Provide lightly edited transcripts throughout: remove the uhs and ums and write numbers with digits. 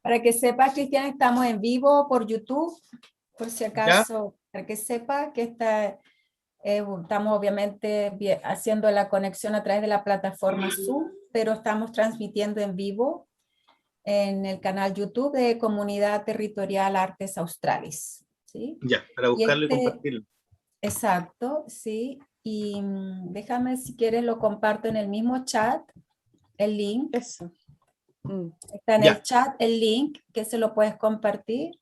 Para que sepa, Cristian, estamos en vivo por YouTube, por si ¿Ya? acaso, para que sepa que estamos obviamente haciendo la conexión a través de la plataforma Zoom, pero estamos transmitiendo en vivo en el canal YouTube de Comunidad Territorial Artes Australis, ¿sí? Ya, para Y buscarlo y compartirlo. exacto, sí, y déjame si quieres lo comparto en el mismo chat, el link. Eso. Mm. Está en el Ya, chat el link que se lo puedes compartir.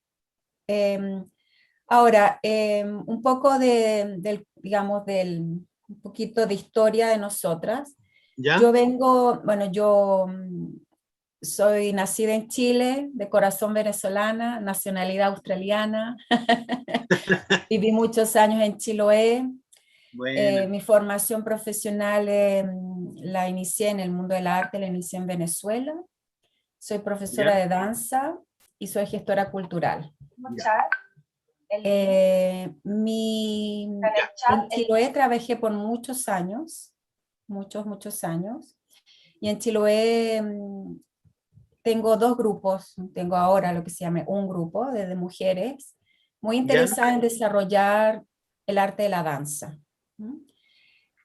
Ahora, un poco digamos, un poquito de historia de nosotras. ya, Yo bueno, yo soy nacida en Chile, de corazón venezolana, nacionalidad australiana. Viví muchos años en Chiloé. buena, Mi formación profesional la inicié en el mundo del arte, la inicié en Venezuela. Soy profesora ya, de danza y soy gestora cultural. ya, ya, En Chiloé trabajé por muchos años, muchos años, y en Chiloé tengo dos grupos, tengo ahora lo que se llama un grupo de mujeres muy ya, interesadas en desarrollar el arte de la danza. ¿Mm?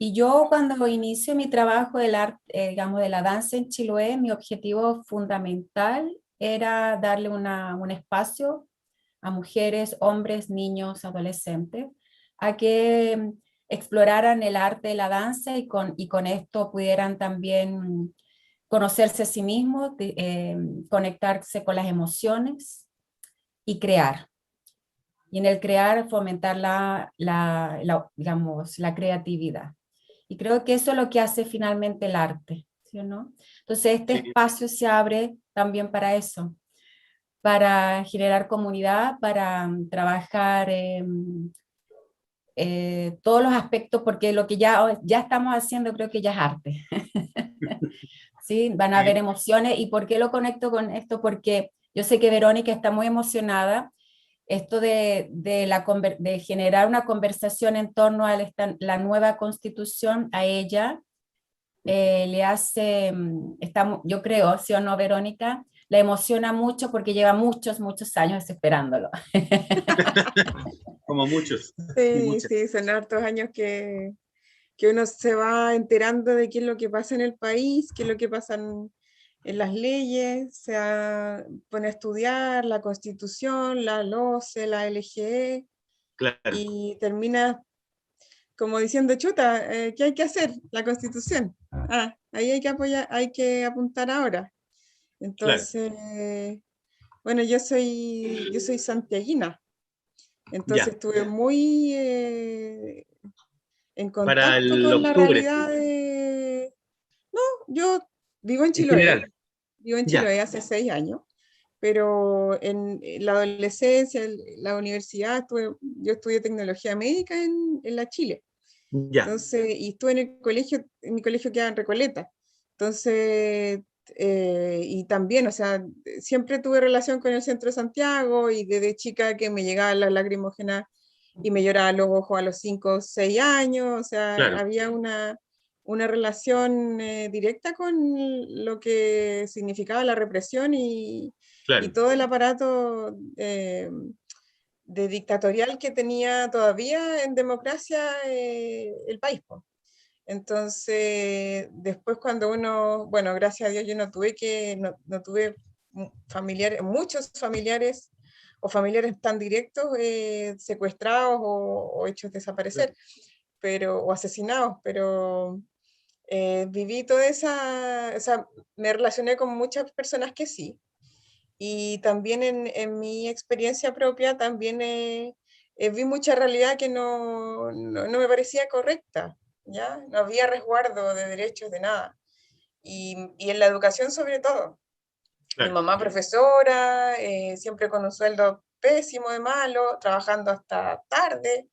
Y yo cuando inicio mi trabajo del arte, digamos, de la danza en Chiloé, mi objetivo fundamental era darle un espacio a mujeres, hombres, niños, adolescentes, a que exploraran el arte de la danza y con esto pudieran también conocerse a sí mismos, conectarse con las emociones y crear. Y en el crear fomentar digamos, la creatividad. Y creo que eso es lo que hace finalmente el arte, ¿sí o no? Entonces este sí, espacio se abre también para eso, para generar comunidad, para trabajar todos los aspectos, porque lo que ya estamos haciendo creo que ya es arte. ¿Sí? Van a haber sí, emociones. ¿Y por qué lo conecto con esto? Porque yo sé que Verónica está muy emocionada. Esto de generar una conversación en torno a la nueva constitución, a ella le hace, yo creo, ¿sí o no, Verónica? La emociona mucho porque lleva muchos años esperándolo. como muchos y Sí, muchas. sí, son hartos años que uno se va enterando de qué es lo que pasa en el país, qué es lo que pasa en las leyes, pone a estudiar la Constitución, la LOCE, la LGE, Claro, y termina como diciendo, chuta, ¿qué hay que hacer? La Constitución. Ah, ahí hay que apoyar, hay que apuntar ahora. claro, Entonces, bueno, yo soy santiaguina, entonces ya, estuve muy en para contacto el con la octubre, realidad de... No, yo vivo en en general, ya, Chiloé hace 6 años, pero en la adolescencia, en la universidad, yo estudié tecnología médica en la Chile. ya, Entonces, y estuve en mi colegio quedaba en Recoleta. Entonces, y también, o sea, siempre tuve relación con el centro de Santiago y desde chica que me llegaban las lacrimógenas y me lloraban los ojos a los 5 o 6 años, o sea, claro, había una relación directa con lo que significaba la represión y claro, todo el aparato de dictatorial que tenía todavía en democracia el país, po. Entonces, después cuando uno, bueno, gracias a Dios yo no tuve familiares, muchos familiares o familiares tan directos secuestrados o hechos desaparecer, o asesinados, pero viví toda o sea, me relacioné con muchas personas que sí, y también en mi experiencia propia también vi mucha realidad que no me parecía correcta, ¿ya? No había resguardo de derechos de nada. Y en la educación sobre todo. Mi claro, mamá profesora, siempre con un sueldo pésimo de malo, trabajando hasta tarde,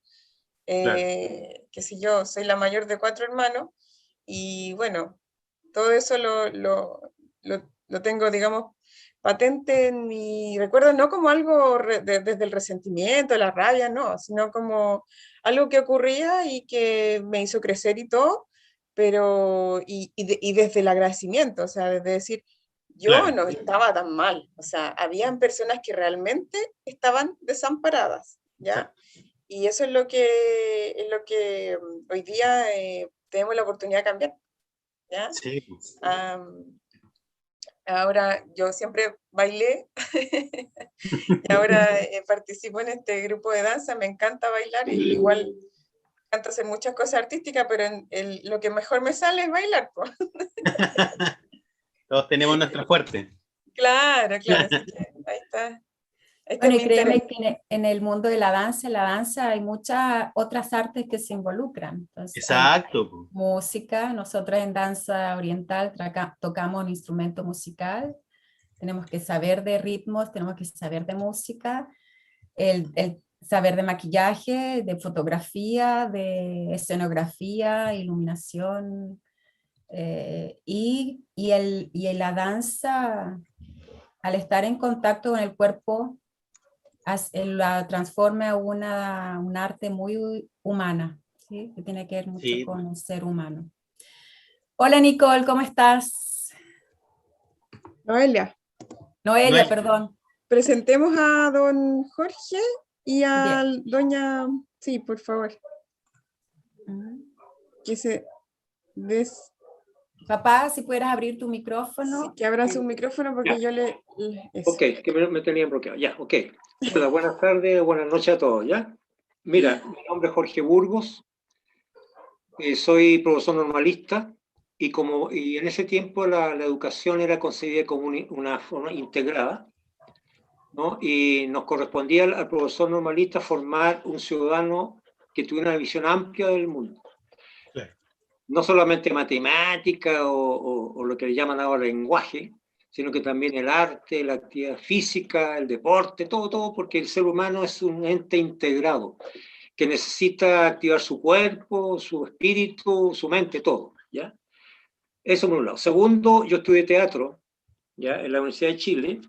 claro, qué sé yo, soy la mayor de 4 hermanos, y bueno, todo eso lo tengo, digamos, patente en mi recuerdo, no como algo desde el resentimiento, la rabia, no, sino como algo que ocurría y que me hizo crecer y todo, pero, y desde el agradecimiento, o sea, desde decir, yo no estaba tan mal, o sea, habían personas que realmente estaban desamparadas, ¿ya? Y eso es lo que hoy día tenemos la oportunidad de cambiar, ¿ya? Sí. Ahora yo siempre bailé y ahora participo en este grupo de danza, me encanta bailar, y igual me encanta hacer muchas cosas artísticas, pero lo que mejor me sale es bailar, po. Todos tenemos nuestra fuerte. Claro, claro, así que ahí está. Este es Bueno, mi y interés. créeme que en el mundo de la danza hay muchas otras artes que se involucran. Entonces, hay Exacto. música, nosotros en danza oriental tocamos un instrumento musical, tenemos que saber de ritmos, tenemos que saber de música, el saber de maquillaje, de fotografía, de escenografía, iluminación, y la danza, al estar en contacto con el cuerpo, la transforma a un arte muy humana, ¿sí? Que tiene que ver mucho Sí. con un ser humano. Hola Nicole, ¿cómo estás? Noelia, Noelia, Noel, perdón. presentemos a don Jorge y a Bien. doña, sí, por favor, que se des, Papá, si pudieras abrir tu sí, micrófono. que abran su micrófono porque Ya. yo eso. Ok, que me tenían bloqueado. Ya, ok. Hola, buenas tardes, buenas noches a todos, ¿ya? Mira, mi nombre es Jorge Burgos, soy profesor normalista y en ese tiempo la educación era concebida como una forma integrada, ¿no? Y nos correspondía al profesor normalista formar un ciudadano que tuviera una visión amplia del mundo. claro. No solamente matemática o lo que le llaman ahora lenguaje, sino que también el arte, la actividad física, el deporte, todo, porque el ser humano es un ente integrado, que necesita activar su cuerpo, su espíritu, su mente, todo, ¿ya? Eso por un lado. Segundo, yo estudié teatro, ¿ya? En la Universidad de Chile,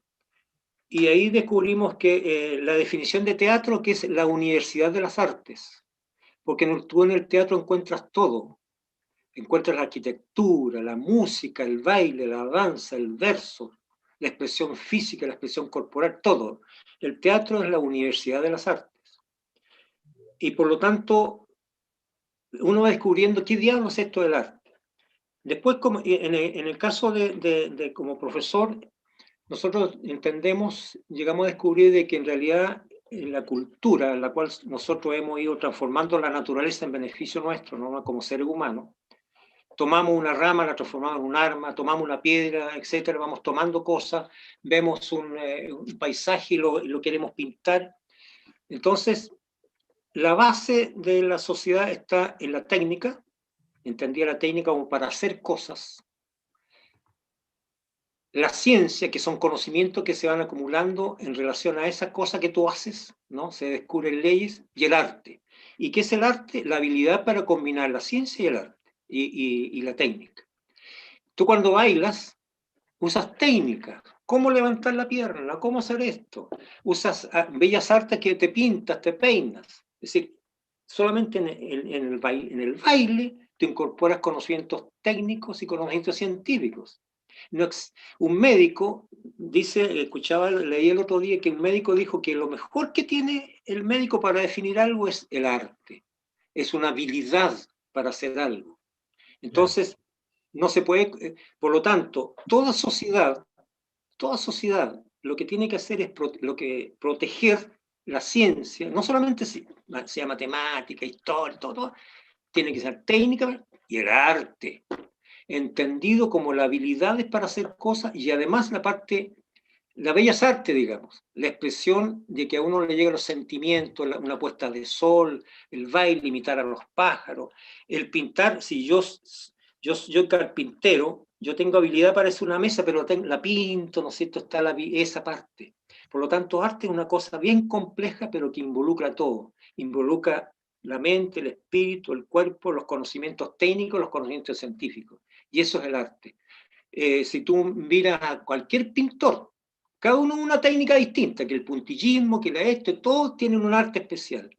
y ahí descubrimos que la definición de teatro, que es la universidad de las artes, porque tú en el teatro encuentras todo. Encuentras la arquitectura, la música, el baile, la danza, el verso, la expresión física, la expresión corporal, todo. El teatro es la universidad de las artes. Y por lo tanto, uno va descubriendo qué diablos es esto del arte. Después, como en el caso de como profesor, nosotros entendemos, llegamos a descubrir de que en realidad la cultura en la cual nosotros hemos ido transformando la naturaleza en beneficio nuestro, ¿no? Como seres humanos, tomamos una rama, la transformamos en un arma, tomamos una piedra, etcétera, vamos tomando cosas, vemos un paisaje y lo queremos pintar. Entonces, la base de la sociedad está en la técnica, entendía la técnica como para hacer cosas, la ciencia, que son conocimientos que se van acumulando en relación a esa cosa que tú haces, ¿no? Se descubren leyes, y el arte. ¿Y qué es el arte? La habilidad para combinar la ciencia y el arte, y la técnica. Tú cuando bailas, usas técnicas, cómo levantar la pierna, cómo hacer esto. Usas bellas artes que te pintas, te peinas. Es decir, solamente en el baile te incorporas conocimientos técnicos y conocimientos científicos. No, un médico dice, escuchaba, leí el otro día que un médico dijo que lo mejor que tiene el médico para definir algo es el arte. Es una habilidad para hacer algo. Entonces, no se puede, por lo tanto, toda sociedad, lo que tiene que hacer es proteger la ciencia, no solamente sea matemática, historia, todo, tiene que ser técnica y el arte, entendido como las habilidades para hacer cosas y además la bellas artes, digamos, la expresión de que a uno le llegan los sentimientos, una puesta de sol, el baile, imitar a los pájaros, el pintar, si yo carpintero, yo tengo habilidad para hacer una mesa, pero la pinto, ¿no es cierto? Está esa parte. Por lo tanto, arte es una cosa bien compleja, pero que involucra todo. Involucra la mente, el espíritu, el cuerpo, los conocimientos técnicos, los conocimientos científicos. Y eso es el arte. Si tú miras a cualquier pintor, cada uno una técnica distinta, que el puntillismo, que todos tienen un arte especial.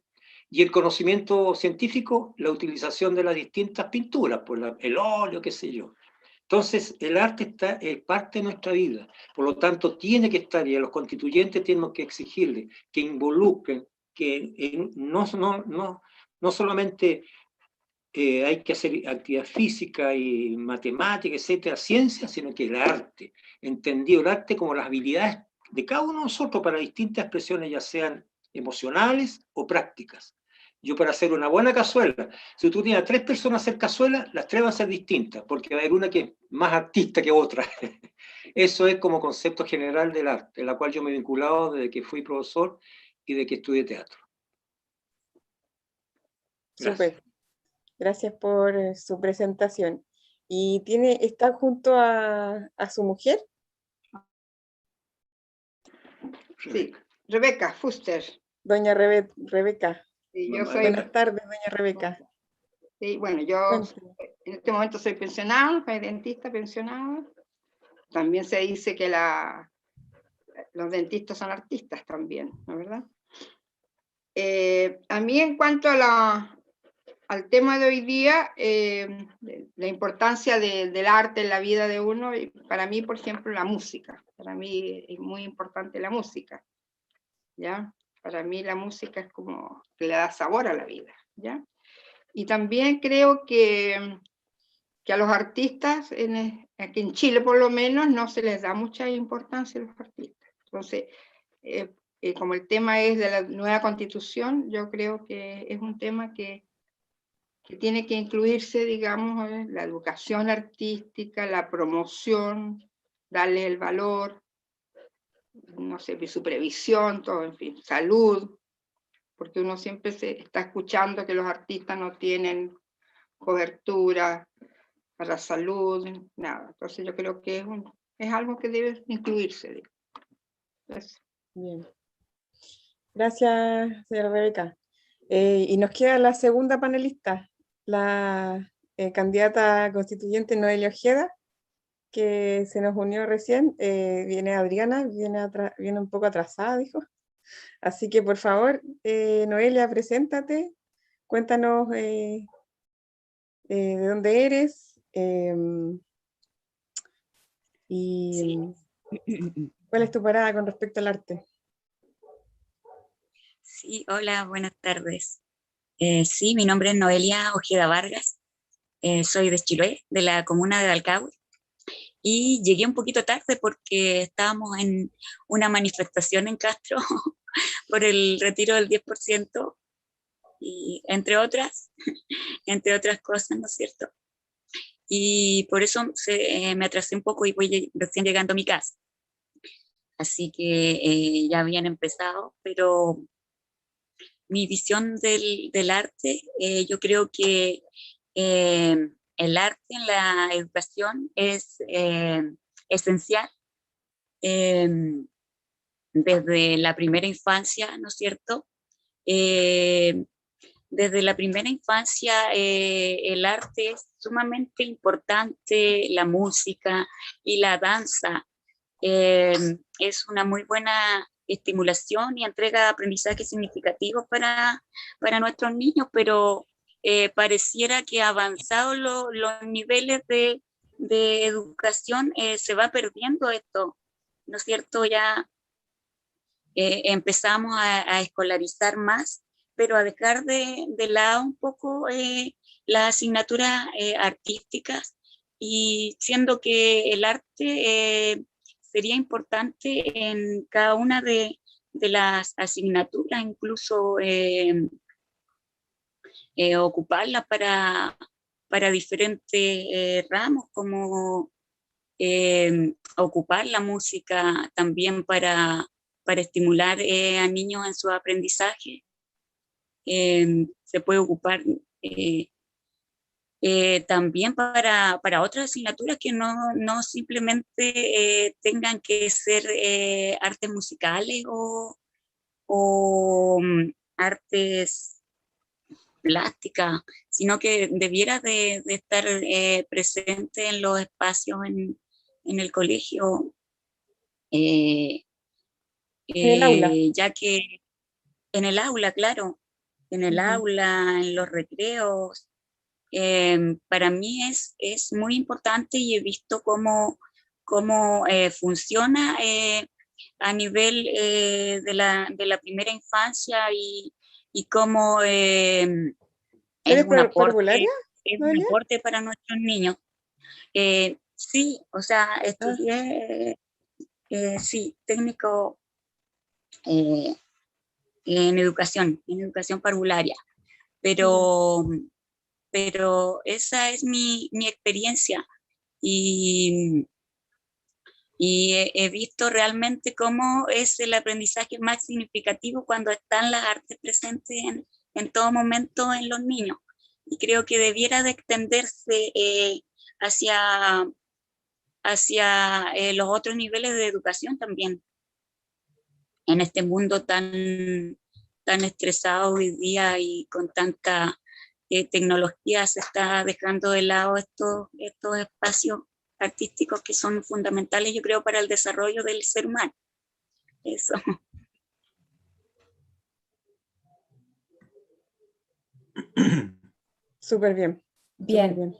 Y el conocimiento científico, la utilización de las distintas pinturas, pues el óleo, qué sé yo. Entonces, el arte es parte de nuestra vida, por lo tanto, tiene que estar, y a los constituyentes tenemos que exigirle que involucren, que no solamente hay que hacer actividad física y matemática, etcétera, ciencia, sino que el arte, entendido el arte como las habilidades de cada uno de nosotros para distintas expresiones, ya sean emocionales o prácticas. Yo para hacer una buena cazuela, si tú tienes a 3 personas a hacer cazuela, las 3 van a ser distintas, porque va a haber una que es más artista que otra. Eso es como concepto general del arte, en la cual yo me he vinculado desde que fui profesor y de que estudié teatro. Gracias. Súper. Gracias por su presentación. ¿Y está junto a su mujer? Sí, Rebeca Fuster. Doña Rebeca. Sí, yo Mamá. soy, Buenas tardes, doña Rebeca. sí, bueno, yo Cuénteme. en este momento soy pensionada, soy dentista pensionada. También se dice que los dentistas son artistas también, ¿no es verdad? A mí en cuanto al tema de hoy día, la importancia del arte en la vida de uno, y para mí, por ejemplo, la música. Para mí es muy importante la música, ¿ya? Para mí la música es como que le da sabor a la vida, ¿ya? Y también creo que a los artistas, aquí en Chile por lo menos, no se les da mucha importancia a los artistas. Entonces, como el tema es de la nueva constitución, yo creo que es un tema que tiene que incluirse, digamos, la educación artística, la promoción, darle el valor, no sé, su previsión, todo, en fin, salud, porque uno siempre se está escuchando que los artistas no tienen cobertura para la salud, nada. Entonces yo creo que es algo que debe incluirse. Digo. Eso. Bien. Gracias, señora Rebeca. Y nos queda la segunda panelista, la candidata constituyente Noelia Ojeda, que se nos unió recién. Viene Adriana, viene un poco atrasada, dijo. Así que por favor, Noelia, preséntate, cuéntanos de dónde eres y Sí. cuál es tu parada con respecto al arte. Sí, hola, buenas tardes. Sí, mi nombre es Noelia Ojeda Vargas, soy de Chiloé, de la comuna de Valcahue, y llegué un poquito tarde porque estábamos en una manifestación en Castro por el retiro del 10%, y entre otras cosas, ¿no es cierto? Y por eso me atrasé un poco y voy recién llegando a mi casa. Así que ya habían empezado, pero mi visión del arte, yo creo que el arte en la educación es esencial desde la primera infancia, ¿no es cierto? Desde la primera infancia el arte es sumamente importante, la música y la danza. Es una muy buena estimulación y entrega de aprendizaje significativo para nuestros niños, pero pareciera que avanzados los niveles de educación se va perdiendo esto, ¿no es cierto? Ya empezamos a escolarizar más, pero a dejar de lado un poco las asignaturas artísticas, y siendo que el arte sería importante en cada una de las asignaturas, incluso ocuparla para diferentes ramos, como ocupar la música también para estimular a niños en su aprendizaje. Se puede ocupar también para otras asignaturas que no simplemente tengan que ser artes musicales o artes plásticas, sino que debiera de estar presente en los espacios en el colegio, En el aula. ya que en el aula, claro, en el aula, en los recreos, para mí es muy importante y he visto cómo funciona a nivel de la primera infancia y cómo es ¿Eres un parvularia, Noelia? aporte para nuestros niños. Sí, o sea, estudié, sí, técnico en educación parvularia, pero esa es mi experiencia y he visto realmente cómo es el aprendizaje más significativo cuando están las artes presentes en todo momento en los niños. Y creo que debiera de extenderse hacia los otros niveles de educación también. En este mundo tan estresado hoy día y con tanta tecnología, se está dejando de lado estos espacios artísticos que son fundamentales, yo creo, para el desarrollo del ser humano. Eso. Súper bien. Bien.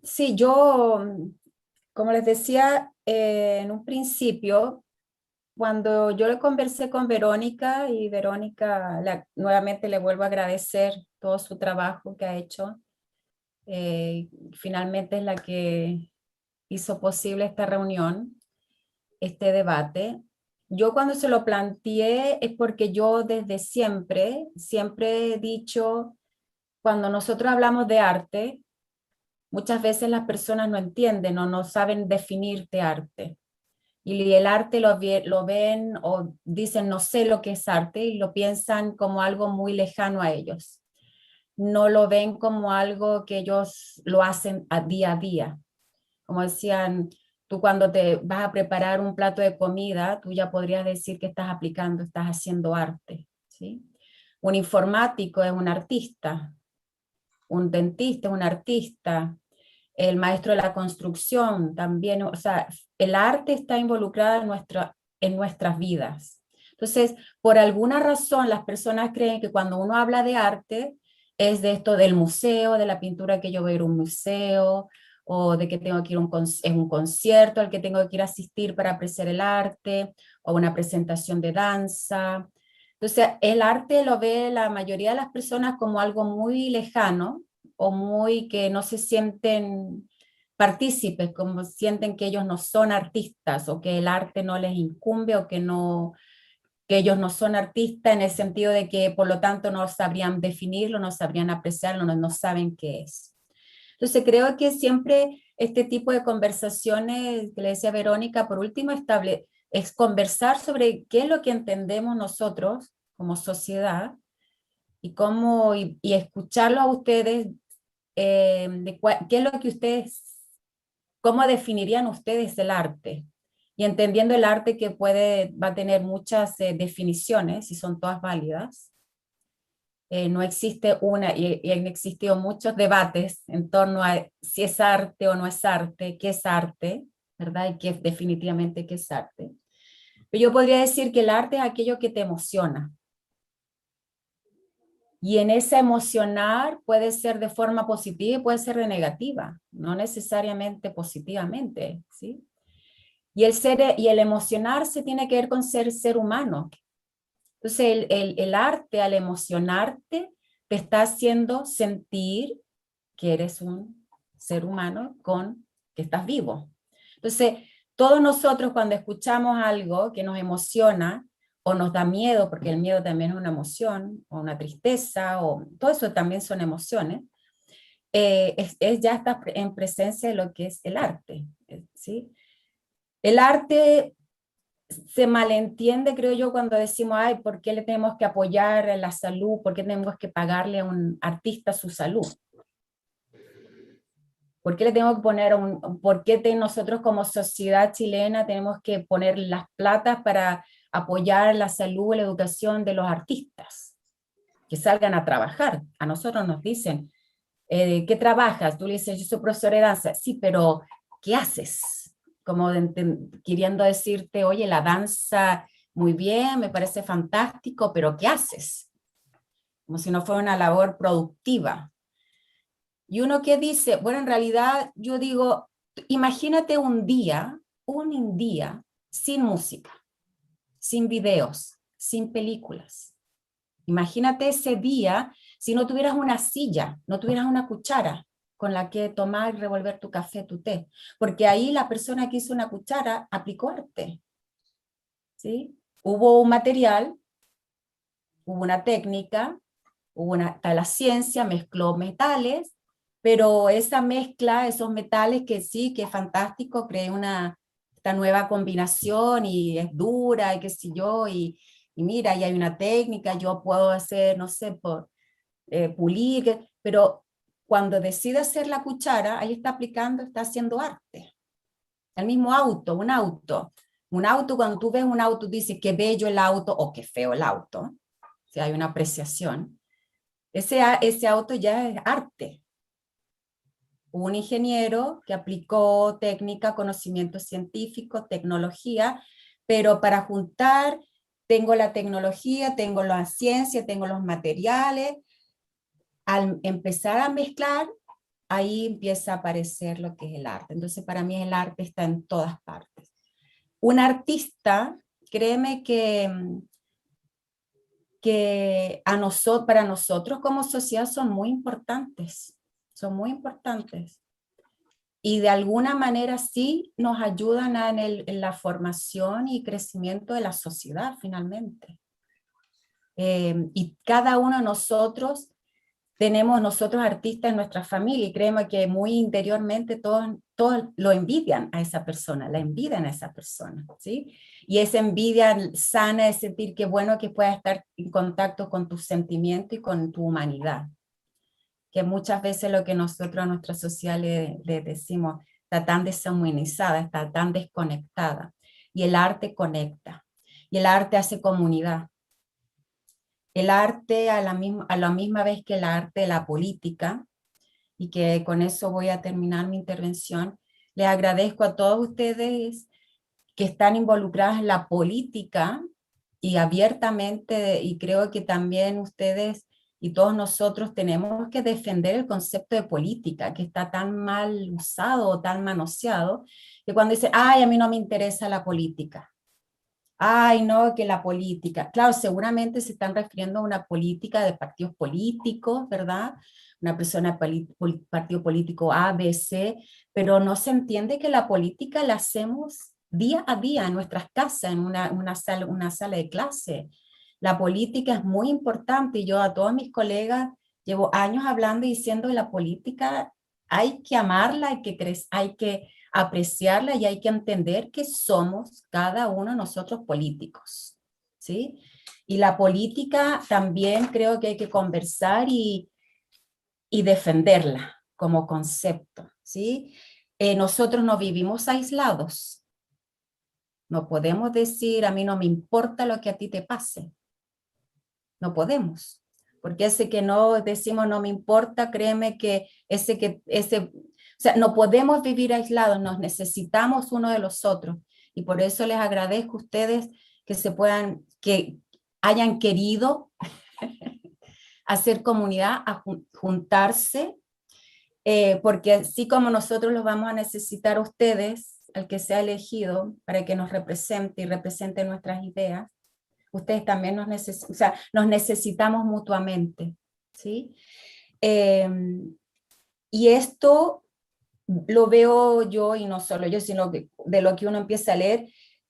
Sí, yo, como les decía en un principio, cuando yo le conversé con Verónica, y Verónica nuevamente le vuelvo a agradecer todo su trabajo que ha hecho, finalmente es la que hizo posible esta reunión, este debate. Yo cuando se lo planteé es porque yo desde siempre he dicho, cuando nosotros hablamos de arte, muchas veces las personas no entienden o no saben definirte arte. Y el arte lo ven o dicen no sé lo que es arte y lo piensan como algo muy lejano a ellos. No lo ven como algo que ellos lo hacen día a día. Como decían, tú cuando te vas a preparar un plato de comida, tú ya podrías decir que estás aplicando, estás haciendo arte, ¿sí? Un informático es un artista, un dentista es un artista, el maestro de la construcción también, o sea, el arte está involucrado en nuestras vidas. Entonces, por alguna razón, las personas creen que cuando uno habla de arte, es de esto del museo, de la pintura que yo voy a ir a un museo, o de que tengo que ir a un concierto al que tengo que ir a asistir para apreciar el arte, o una presentación de danza. Entonces, el arte lo ve la mayoría de las personas como algo muy lejano, o muy que no se sienten partícipes, como sienten que ellos no son artistas o que el arte no les incumbe o que ellos no son artistas en el sentido de que por lo tanto no sabrían definirlo, no sabrían apreciarlo, no saben qué es. Entonces creo que siempre este tipo de conversaciones, que le decía Verónica, por último, es conversar sobre qué es lo que entendemos nosotros como sociedad y escucharlo a ustedes, qué es lo que ustedes, cómo definirían ustedes el arte. Y entendiendo el arte que va a tener muchas definiciones y son todas válidas. No existe una, y han existido muchos debates en torno a si es arte o no es arte, qué es arte, ¿verdad? Y qué definitivamente qué es arte. Pero yo podría decir que el arte es aquello que te emociona. Y en ese emocionar puede ser de forma positiva y puede ser de negativa, no necesariamente positivamente, ¿sí? Y el emocionarse tiene que ver con ser humano. Entonces el arte al emocionarte te está haciendo sentir que eres un ser humano que estás vivo. Entonces todos nosotros cuando escuchamos algo que nos emociona o nos da miedo, porque el miedo también es una emoción, o una tristeza, o todo eso también son emociones, ya está en presencia de lo que es el arte, ¿sí? El arte se malentiende, creo yo, cuando decimos, ay, ¿por qué le tenemos que apoyar la salud? ¿Por qué tenemos que pagarle a un artista su salud? ¿Por qué le tenemos que poner por qué nosotros como sociedad chilena tenemos que poner las platas para apoyar la salud y la educación de los artistas? Que salgan a trabajar. A nosotros nos dicen, ¿qué trabajas? Tú le dices, yo soy profesora de danza. Sí, pero ¿qué haces? Como queriendo decirte, oye, la danza, muy bien, me parece fantástico, pero ¿qué haces? Como si no fuera una labor productiva. Y uno que dice, bueno, en realidad yo digo, imagínate un día sin música, sin videos, sin películas. Imagínate ese día si no tuvieras una silla, no tuvieras una cuchara con la que tomar y revolver tu café, tu té. Porque ahí la persona que hizo una cuchara aplicó arte. ¿Sí? Hubo un material, hubo una técnica, está la ciencia, mezcló metales, pero esa mezcla, esos metales que sí, que es fantástico, crea esta nueva combinación y es dura y qué sé yo, y mira, y hay una técnica, yo puedo hacer, no sé, pulir, pero cuando decide hacer la cuchara, ahí está aplicando, está haciendo arte. El mismo auto, un auto, cuando tú ves un auto, dices qué bello el auto o qué feo el auto, si hay una apreciación. Ese auto ya es arte. Hubo un ingeniero que aplicó técnica, conocimiento científico, tecnología, pero para juntar, tengo la tecnología, tengo la ciencia, tengo los materiales. Al empezar a mezclar, ahí empieza a aparecer lo que es el arte. Entonces, para mí el arte está en todas partes. Un artista, créeme que para nosotros como sociedad son muy importantes, y de alguna manera sí nos ayudan en la formación y crecimiento de la sociedad finalmente. Y cada uno de nosotros tenemos artistas en nuestra familia y creemos que muy interiormente todos lo envidian a esa persona, la envidian a esa persona, ¿sí? Y esa envidia sana es sentir que bueno que puedas estar en contacto con tus sentimientos y con tu humanidad, que muchas veces lo que nosotros a nuestra sociedad le decimos está tan deshumanizada, está tan desconectada, y el arte conecta, y el arte hace comunidad. El arte a la misma vez que el arte de la política, y que con eso voy a terminar mi intervención, les agradezco a todos ustedes que están involucrados en la política y abiertamente, y creo que también ustedes y todos nosotros tenemos que defender el concepto de política, que está tan mal usado o tan manoseado, que cuando dicen, ay, a mí no me interesa la política. Ay, no, que la política. Claro, seguramente se están refiriendo a una política de partidos políticos, ¿verdad? Una persona, partido político A, B, C, pero no se entiende que la política la hacemos día a día en nuestras casas, en una sala de clase. La política es muy importante y yo a todos mis colegas llevo años hablando y diciendo que la política hay que amarla, hay que apreciarla y hay que entender que somos cada uno de nosotros políticos, ¿sí? Y la política también creo que hay que conversar y defenderla como concepto, ¿sí? Nosotros no vivimos aislados. No podemos decir, a mí no me importa lo que a ti te pase. No podemos. Porque ese que no decimos no me importa, créeme que o sea, no podemos vivir aislados, nos necesitamos uno de los otros. Y por eso les agradezco a ustedes que hayan querido hacer comunidad, a juntarse, porque así como nosotros los vamos a necesitar a ustedes, al que sea elegido, para que nos represente y represente nuestras ideas, ustedes también nos necesitamos mutuamente, ¿sí? Y esto lo veo yo, y no solo yo, sino que de lo que uno empieza a leer,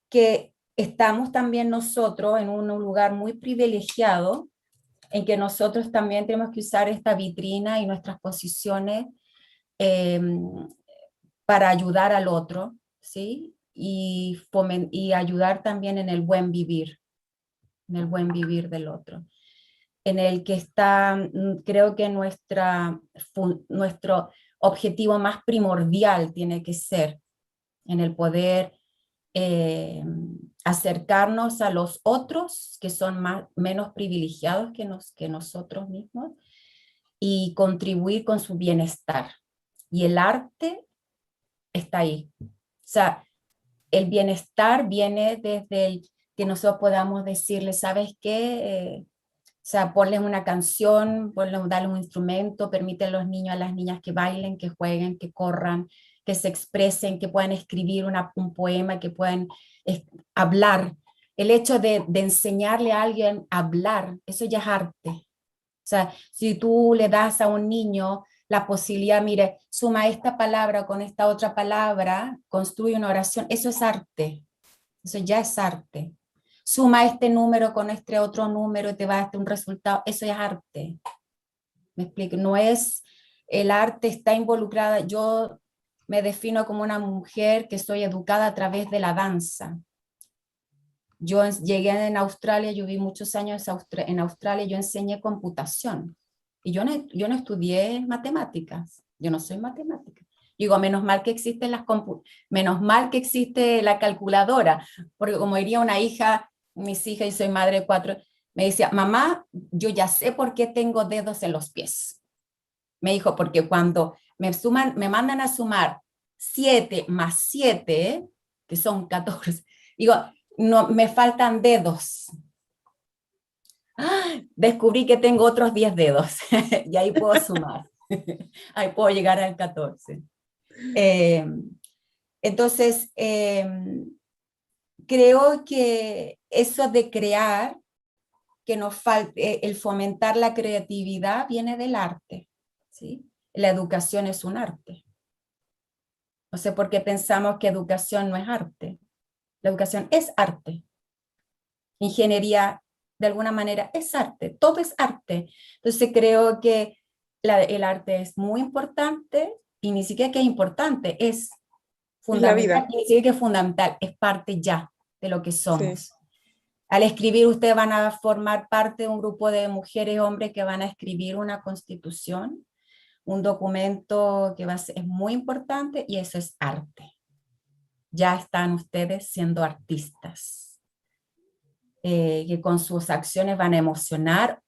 que estamos también nosotros en un lugar muy privilegiado, en que nosotros también tenemos que usar esta vitrina y nuestras posiciones para ayudar al otro, ¿sí? Y ayudar también en el buen vivir del otro, en el que está, creo que nuestro objetivo más primordial tiene que ser en el poder acercarnos a los otros que son menos privilegiados que nosotros mismos y contribuir con su bienestar. Y el arte está ahí. O sea, el bienestar viene desde el que nosotros podamos decirle, ¿sabes qué? sea, ponles una canción, darles un instrumento, permite a los niños, a las niñas que bailen, que jueguen, que corran, que se expresen, que puedan escribir un poema, que puedan hablar. El hecho de enseñarle a alguien a hablar, eso ya es arte. O sea, si tú le das a un niño la posibilidad, mire, suma esta palabra con esta otra palabra, construye una oración, eso es arte. Eso ya es arte. Suma este número con este otro número y te va a dar un resultado, eso es arte. ¿Me explico? No es, el arte está involucrada, yo me defino como una mujer que soy educada a través de la danza. Yo llegué en Australia, yo viví muchos años en Australia, yo enseñé computación. Y yo no estudié matemáticas, yo no soy matemática. Digo, menos mal que existen menos mal que existe la calculadora, porque como diría una hija, mis hijas, y soy madre de 4, me decía, mamá, yo ya sé por qué tengo dedos en los pies. Me dijo, porque cuando me mandan a sumar 7 más 7, que son 14, digo, no, me faltan dedos. ¡Ah! Descubrí que tengo otros 10 dedos y ahí puedo sumar. Ahí puedo llegar al 14. Entonces, creo que eso de crear, que nos falte, el fomentar la creatividad viene del arte, ¿sí? La educación es un arte. No sé por qué pensamos que educación no es arte. La educación es arte. Ingeniería, de alguna manera, es arte. Todo es arte. Entonces creo que el arte es muy importante, y ni siquiera que es importante, es fundamental. Es la vida. Ni siquiera que es fundamental, es parte ya de lo que somos. Sí. Al escribir, ustedes van a formar parte de un grupo de mujeres y hombres que van a escribir una constitución, un documento que es muy importante, y eso es arte. Ya están ustedes siendo artistas, que con sus acciones van a emocionar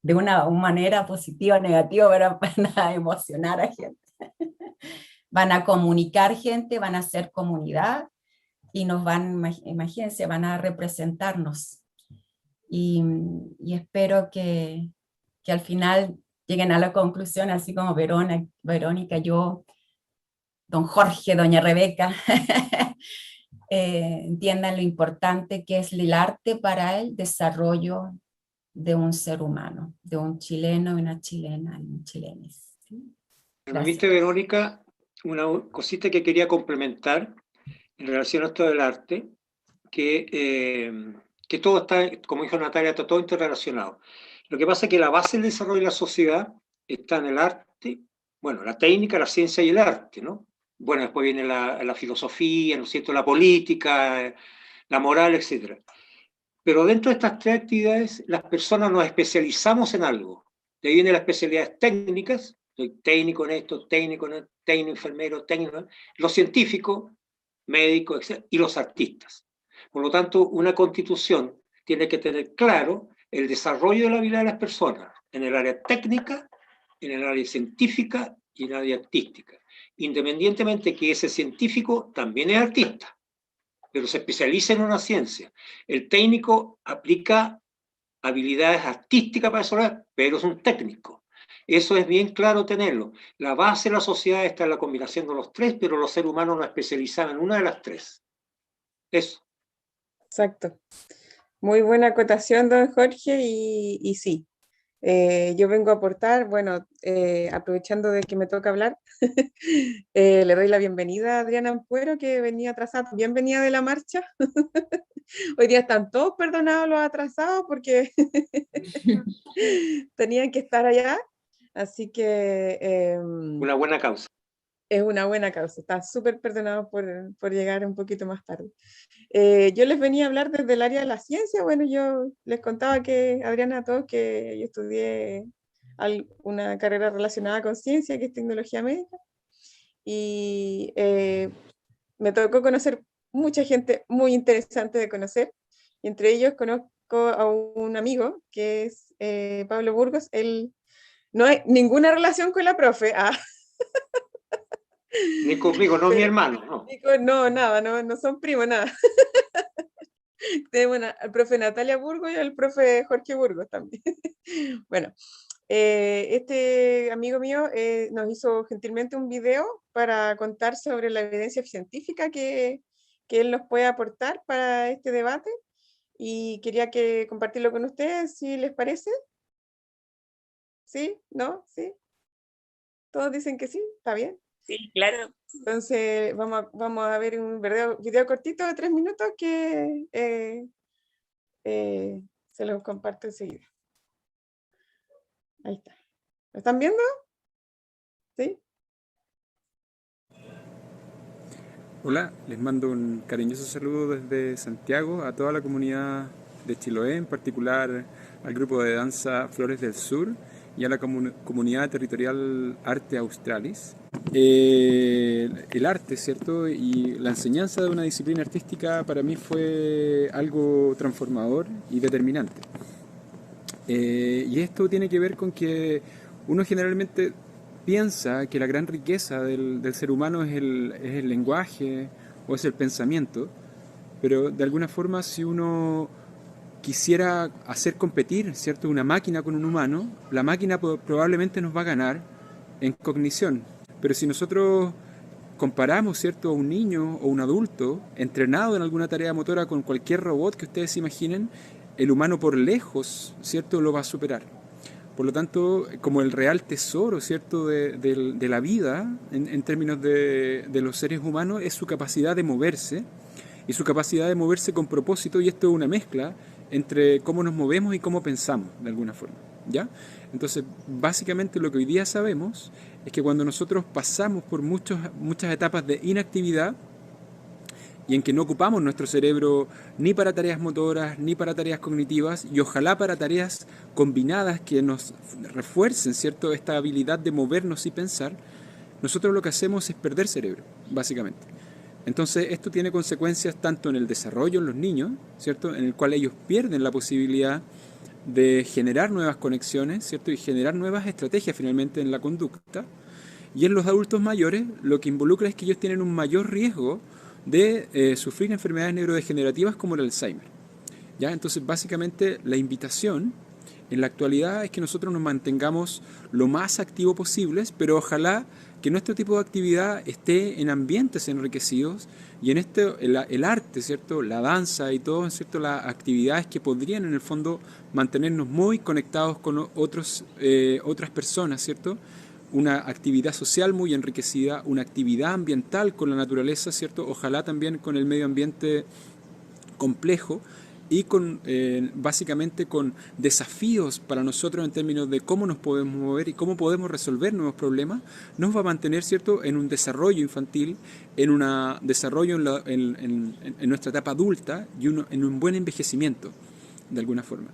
de una manera positiva o negativa, van a emocionar a gente. Van a comunicar gente, van a hacer comunidad, y nos imagínense, van a representarnos. Y espero que al final lleguen a la conclusión, así como Verónica, yo, don Jorge, doña Rebeca, entiendan lo importante que es el arte para el desarrollo de un ser humano, de un chileno y una chilena y un chilenes. ¿Sí? Me permite, Verónica, una cosita que quería complementar en relación a esto del arte, que todo está, como dijo Natalia, está todo interrelacionado. Lo que pasa es que la base del desarrollo de la sociedad está en el arte, bueno, la técnica, la ciencia y el arte, ¿no? Bueno, después viene la filosofía, ¿no es cierto?, la política, la moral, etc. Pero dentro de estas tres actividades, las personas nos especializamos en algo. De ahí vienen las especialidades técnicas, soy técnico en esto, técnico enfermero, técnico, los científicos, médicos, etc., y los artistas. Por lo tanto, una constitución tiene que tener claro el desarrollo de la vida de las personas en el área técnica, en el área científica y en el área artística. Independientemente que ese científico también es artista, pero se especializa en una ciencia. El técnico aplica habilidades artísticas para eso, pero es un técnico. Eso es bien claro tenerlo. La base de la sociedad está en la combinación de los tres, pero los seres humanos nos especializamos en una de las tres. Eso. Exacto. Muy buena acotación, don Jorge, y sí. Yo vengo a aportar, bueno, aprovechando de que me toca hablar, le doy la bienvenida a Adriana Ampuero, que venía atrasada, bienvenida de la marcha. Hoy día están todos perdonados los atrasados porque tenían que estar allá, así que... Una buena causa. Es una buena causa, está súper perdonado por llegar un poquito más tarde. Yo les venía a hablar desde el área de la ciencia. Bueno, yo les contaba que, Adriana, a todos, que yo estudié una carrera relacionada con ciencia, que es tecnología médica, y me tocó conocer mucha gente muy interesante de conocer, y entre ellos conozco a un amigo que es Pablo Burgos. Él no hay ninguna relación con la profe. Ni conmigo, no mi hermano, no. No, nada, no son primos, nada. Tenemos al profe Natalia Burgos y al profe Jorge Burgos también. Bueno, este amigo mío nos hizo gentilmente un video para contar sobre la evidencia científica que él nos puede aportar para este debate, y quería compartirlo con ustedes, si les parece. ¿Sí? ¿No? ¿Sí? ¿Todos dicen que sí? ¿Está bien? Sí, claro. Entonces vamos a ver un video cortito de 3 minutos que se los comparto enseguida. Ahí está. ¿Lo están viendo? ¿Sí? Hola, les mando un cariñoso saludo desde Santiago a toda la comunidad de Chiloé, en particular al grupo de danza Flores del Sur y a la comunidad territorial Arte Australis. El arte, ¿cierto? Y la enseñanza de una disciplina artística para mí fue algo transformador y determinante. Y esto tiene que ver con que uno generalmente piensa que la gran riqueza del ser humano es el lenguaje o es el pensamiento, pero de alguna forma si uno quisiera hacer competir, ¿cierto?, una máquina con un humano, la máquina probablemente nos va a ganar en cognición. Pero si nosotros comparamos, ¿cierto?, a un niño o un adulto entrenado en alguna tarea motora con cualquier robot que ustedes imaginen, el humano por lejos, ¿cierto?, lo va a superar. Por lo tanto, como el real tesoro, ¿cierto?, de la vida, en términos de los seres humanos, es su capacidad de moverse, y su capacidad de moverse con propósito, y esto es una mezcla entre cómo nos movemos y cómo pensamos, de alguna forma, ¿ya? Entonces, básicamente lo que hoy día sabemos es que cuando nosotros pasamos por muchas etapas de inactividad, y en que no ocupamos nuestro cerebro ni para tareas motoras, ni para tareas cognitivas, y ojalá para tareas combinadas que nos refuercen, ¿cierto?, esta habilidad de movernos y pensar, nosotros lo que hacemos es perder cerebro, básicamente. Entonces, esto tiene consecuencias tanto en el desarrollo en los niños, ¿cierto?, en el cual ellos pierden la posibilidad de generar nuevas conexiones, ¿cierto?, y generar nuevas estrategias finalmente en la conducta, y en los adultos mayores lo que involucra es que ellos tienen un mayor riesgo de sufrir enfermedades neurodegenerativas como el Alzheimer, ¿ya? Entonces, básicamente, la invitación en la actualidad es que nosotros nos mantengamos lo más activos posibles, pero ojalá que nuestro tipo de actividad esté en ambientes enriquecidos, y en el arte, ¿cierto?, la danza y todo, ¿cierto?, las actividades que podrían en el fondo mantenernos muy conectados con otras personas, ¿cierto?, una actividad social muy enriquecida, una actividad ambiental con la naturaleza, ¿cierto?, ojalá también con el medio ambiente complejo, y básicamente con desafíos para nosotros en términos de cómo nos podemos mover y cómo podemos resolver nuevos problemas, nos va a mantener, ¿cierto?, en un desarrollo infantil, en un desarrollo en nuestra etapa adulta, y en un buen envejecimiento, de alguna forma.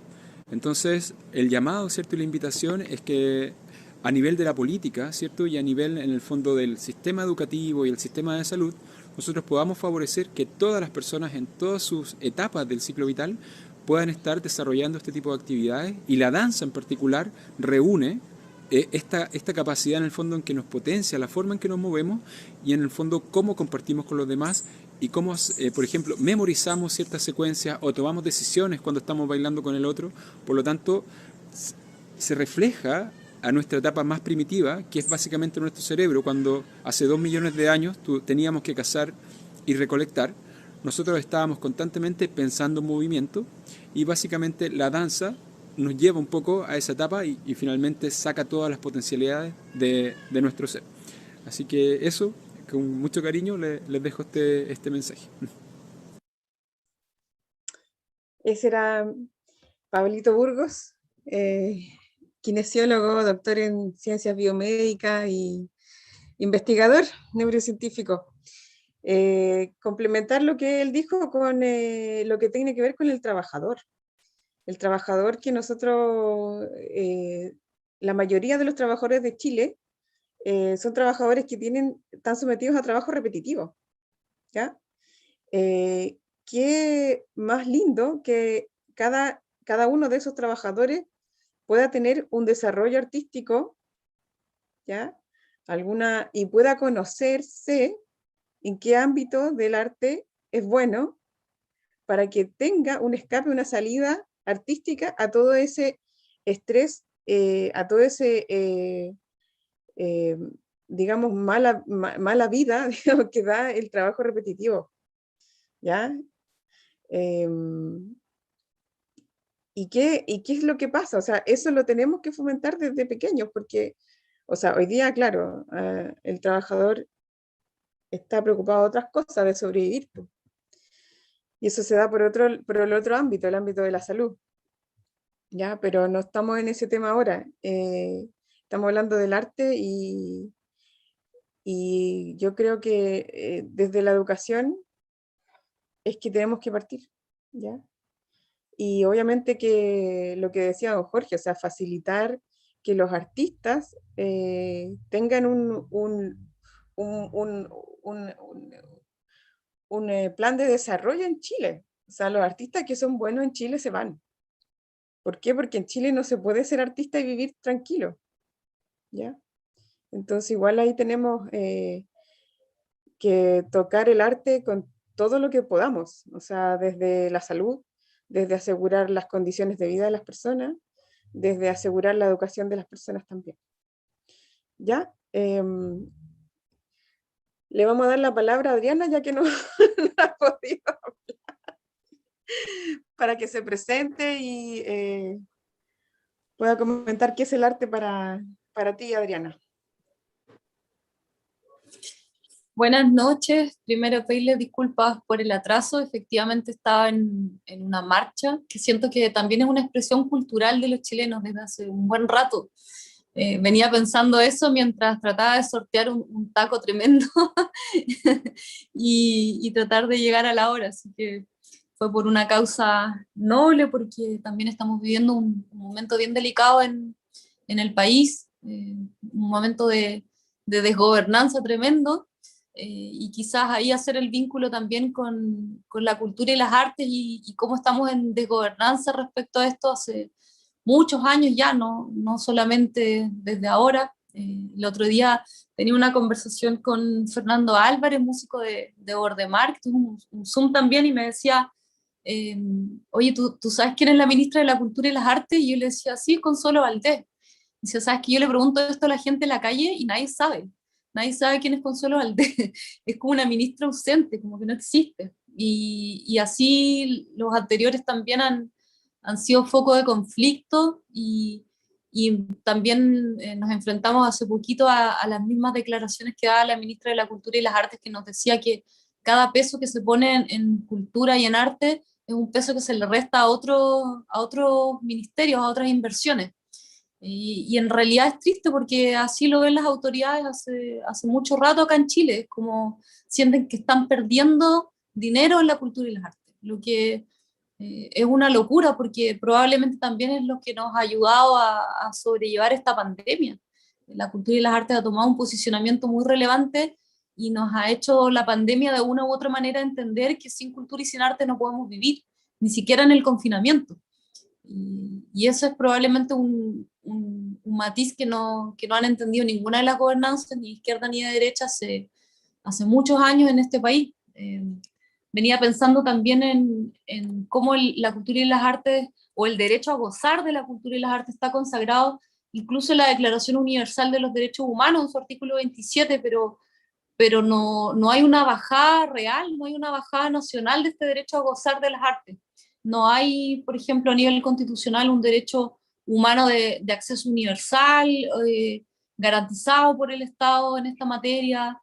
Entonces, el llamado, ¿cierto?, y la invitación es que a nivel de la política, ¿cierto?, y a nivel, en el fondo, del sistema educativo y el sistema de salud, nosotros podamos favorecer que todas las personas en todas sus etapas del ciclo vital puedan estar desarrollando este tipo de actividades, y la danza en particular reúne esta capacidad en el fondo en que nos potencia la forma en que nos movemos, y en el fondo cómo compartimos con los demás, y cómo, por ejemplo, memorizamos ciertas secuencias o tomamos decisiones cuando estamos bailando con el otro. Por lo tanto, se refleja a nuestra etapa más primitiva, que es básicamente nuestro cerebro. Cuando hace 2 millones de años teníamos que cazar y recolectar, nosotros estábamos constantemente pensando en movimiento, y básicamente la danza nos lleva un poco a esa etapa y finalmente saca todas las potencialidades de nuestro ser. Así que eso, con mucho cariño, les dejo este mensaje. Ese era Pablito Burgos, kinesiólogo, doctor en ciencias biomédicas y investigador neurocientífico. Complementar lo que él dijo con lo que tiene que ver con el trabajador. El trabajador que nosotros, la mayoría de los trabajadores de Chile, son trabajadores que están sometidos a trabajo repetitivo, ¿ya? Qué más lindo que cada uno de esos trabajadores pueda tener un desarrollo artístico, ¿ya? Y pueda conocerse en qué ámbito del arte es bueno, para que tenga un escape, una salida artística a todo ese estrés, a todo ese, digamos, mala vida digamos, que da el trabajo repetitivo, ¿ya? ¿Y qué es lo que pasa? O sea, eso lo tenemos que fomentar desde pequeños, porque, o sea, hoy día, claro, el trabajador está preocupado de otras cosas, de sobrevivir, pues. Y eso se da por el otro ámbito, el ámbito de la salud. ¿Ya? Pero no estamos en ese tema ahora. Estamos hablando del arte y yo creo que desde la educación es que tenemos que partir, ¿ya? Y obviamente que lo que decía don Jorge, o sea, facilitar que los artistas tengan un plan de desarrollo en Chile. O sea, los artistas que son buenos en Chile se van. ¿Por qué? Porque en Chile no se puede ser artista y vivir tranquilo, ¿ya? Entonces igual ahí tenemos que tocar el arte con todo lo que podamos, o sea, desde la salud, desde asegurar las condiciones de vida de las personas, desde asegurar la educación de las personas también. ¿Ya? Le vamos a dar la palabra a Adriana, ya que no, no ha podido hablar, para que se presente y pueda comentar qué es el arte para ti, Adriana. Buenas noches. Primero pedirle disculpas por el atraso. Efectivamente estaba en una marcha, que siento que también es una expresión cultural de los chilenos desde hace un buen rato. Venía pensando eso mientras trataba de sortear un taco tremendo y tratar de llegar a la hora. Así que fue por una causa noble, porque también estamos viviendo un momento bien delicado en el país, un momento de desgobernanza tremendo. Y quizás ahí hacer el vínculo también con la cultura y las artes y cómo estamos en desgobernanza respecto a esto hace muchos años ya, no solamente desde ahora. El otro día tenía una conversación con Fernando Álvarez, músico de Bordemar, que tuvo un Zoom también, y me decía, oye, ¿tú sabes quién es la ministra de la Cultura y las Artes? Y yo le decía, sí, Consuelo Valdés. Y dice, ¿sabes que yo le pregunto esto a la gente en la calle y nadie sabe? Nadie sabe quién es Consuelo Valdés. Es como una ministra ausente, como que no existe. Y así los anteriores también han sido foco de conflicto y también nos enfrentamos hace poquito a las mismas declaraciones que daba la ministra de la Cultura y las Artes, que nos decía que cada peso que se pone en cultura y en arte es un peso que se le resta a otros ministerios, a otras inversiones. Y en realidad es triste porque así lo ven las autoridades hace mucho rato acá en Chile, es como sienten que están perdiendo dinero en la cultura y las artes, lo que es una locura porque probablemente también es lo que nos ha ayudado a sobrellevar esta pandemia. La cultura y las artes ha tomado un posicionamiento muy relevante y nos ha hecho la pandemia de una u otra manera entender que sin cultura y sin arte no podemos vivir, ni siquiera en el confinamiento. Y eso es probablemente un matiz que no han entendido ninguna de las gobernanzas, ni de izquierda ni de derecha, hace muchos años en este país. Venía pensando también en cómo la cultura y las artes, o el derecho a gozar de la cultura y las artes, está consagrado incluso en la Declaración Universal de los Derechos Humanos, en su artículo 27, pero no hay una bajada real, no hay una bajada nacional de este derecho a gozar de las artes. No hay, por ejemplo, a nivel constitucional un derecho humano de acceso universal, garantizado por el Estado en esta materia.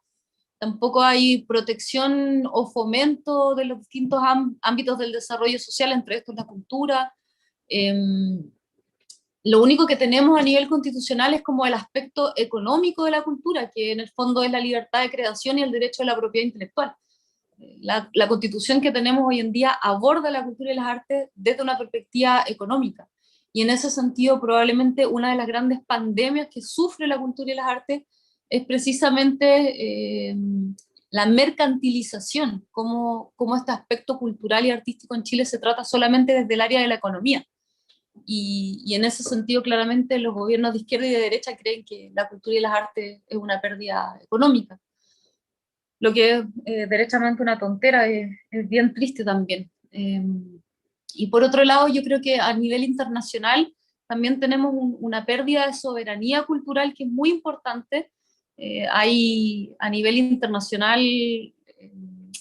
Tampoco hay protección o fomento de los distintos ámbitos del desarrollo social, entre estos la cultura. Lo único que tenemos a nivel constitucional es como el aspecto económico de la cultura, que en el fondo es la libertad de creación y el derecho a la propiedad intelectual. La constitución que tenemos hoy en día aborda la cultura y las artes desde una perspectiva económica. Y en ese sentido, probablemente una de las grandes pandemias que sufre la cultura y las artes es precisamente la mercantilización, cómo este aspecto cultural y artístico en Chile se trata solamente desde el área de la economía. Y en ese sentido, claramente, los gobiernos de izquierda y de derecha creen que la cultura y las artes es una pérdida económica, lo que es derechamente una tontera, es bien triste también. Y por otro lado, yo creo que a nivel internacional también tenemos una pérdida de soberanía cultural que es muy importante. Hay a nivel internacional